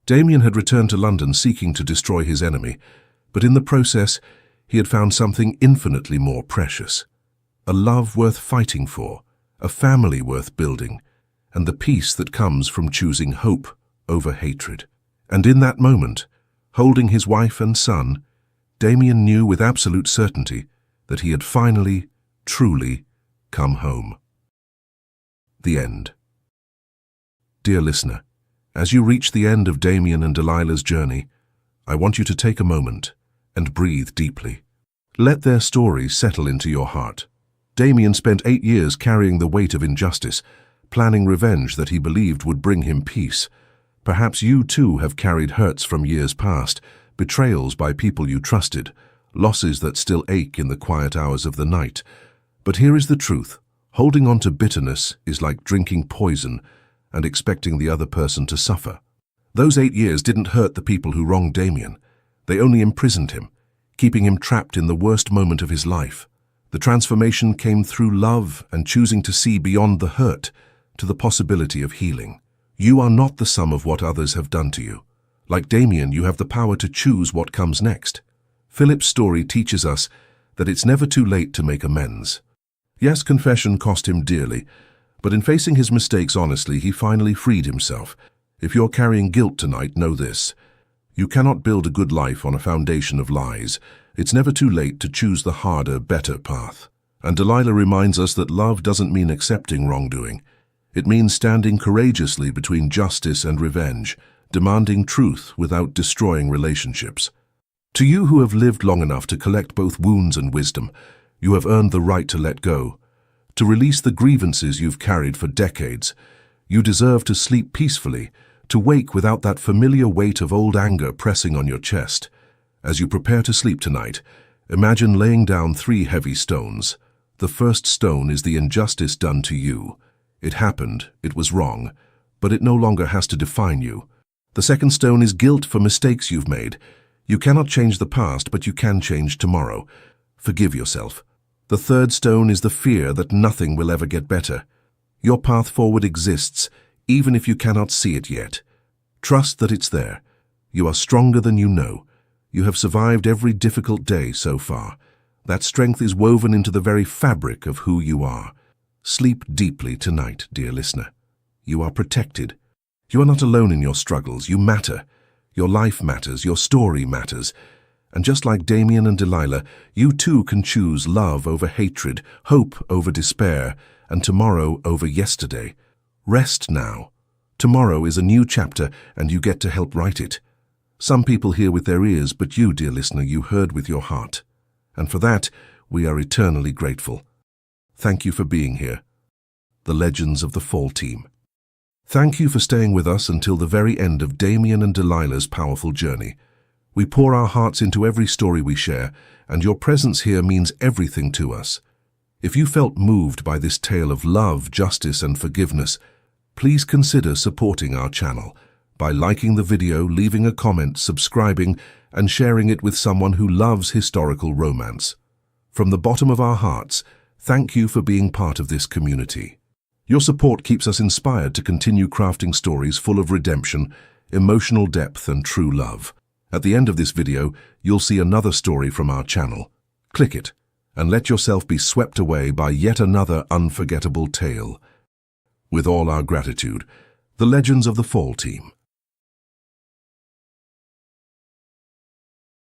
Damien had returned to London seeking to destroy his enemy, but in the process he had found something infinitely more precious: a love worth fighting for, a family worth building, and the peace that comes from choosing hope over hatred. And in that moment, holding his wife and son, Damien knew with absolute certainty that he had finally, truly come home. The end. Dear listener, as you reach the end of Damien and Delilah's journey, I want you to take a moment and breathe deeply. Let their story settle into your heart. Damien spent 8 years carrying the weight of injustice, planning revenge that he believed would bring him peace. Perhaps you too have carried hurts from years past, betrayals by people you trusted, losses that still ache in the quiet hours of the night. But here is the truth: holding on to bitterness is like drinking poison, and expecting the other person to suffer. Those 8 years didn't hurt the people who wronged Damien. They only imprisoned him, keeping him trapped in the worst moment of his life. The transformation came through love and choosing to see beyond the hurt to the possibility of healing. You are not the sum of what others have done to you. Like Damien, you have the power to choose what comes next. Philip's story teaches us that it's never too late to make amends. Yes, confession cost him dearly, but in facing his mistakes honestly, he finally freed himself. If you're carrying guilt tonight, know this. You cannot build a good life on a foundation of lies. It's never too late to choose the harder, better path. And Delilah reminds us that love doesn't mean accepting wrongdoing. It means standing courageously between justice and revenge, demanding truth without destroying relationships. To you who have lived long enough to collect both wounds and wisdom, you have earned the right to let go, to release the grievances you've carried for decades. You deserve to sleep peacefully, to wake without that familiar weight of old anger pressing on your chest. As you prepare to sleep tonight, imagine laying down 3 heavy stones. The first stone is the injustice done to you. It happened, it was wrong, but it no longer has to define you. The second stone is guilt for mistakes you've made. You cannot change the past, but you can change tomorrow. Forgive yourself. The third stone is the fear that nothing will ever get better. Your path forward exists, even if you cannot see it yet. Trust that it's there. You are stronger than you know. You have survived every difficult day so far. That strength is woven into the very fabric of who you are. Sleep deeply tonight, dear listener. You are protected. You are not alone in your struggles. You matter. Your life matters. Your story matters. And just like Damien and Delilah, you too can choose love over hatred, hope over despair, and tomorrow over yesterday. Rest now. Tomorrow is a new chapter, and you get to help write it. Some people hear with their ears, but you, dear listener, you heard with your heart. And for that, we are eternally grateful. Thank you for being here. The Legends of the Fall Team. Thank you for staying with us until the very end of Damien and Delilah's powerful journey. We pour our hearts into every story we share, and your presence here means everything to us. If you felt moved by this tale of love, justice, and forgiveness, please consider supporting our channel by liking the video, leaving a comment, subscribing, and sharing it with someone who loves historical romance. From the bottom of our hearts, thank you for being part of this community. Your support keeps us inspired to continue crafting stories full of redemption, emotional depth, and true love. At the end of this video, you'll see another story from our channel. Click it, and let yourself be swept away by yet another unforgettable tale. With all our gratitude, the Legends of the Fall Team.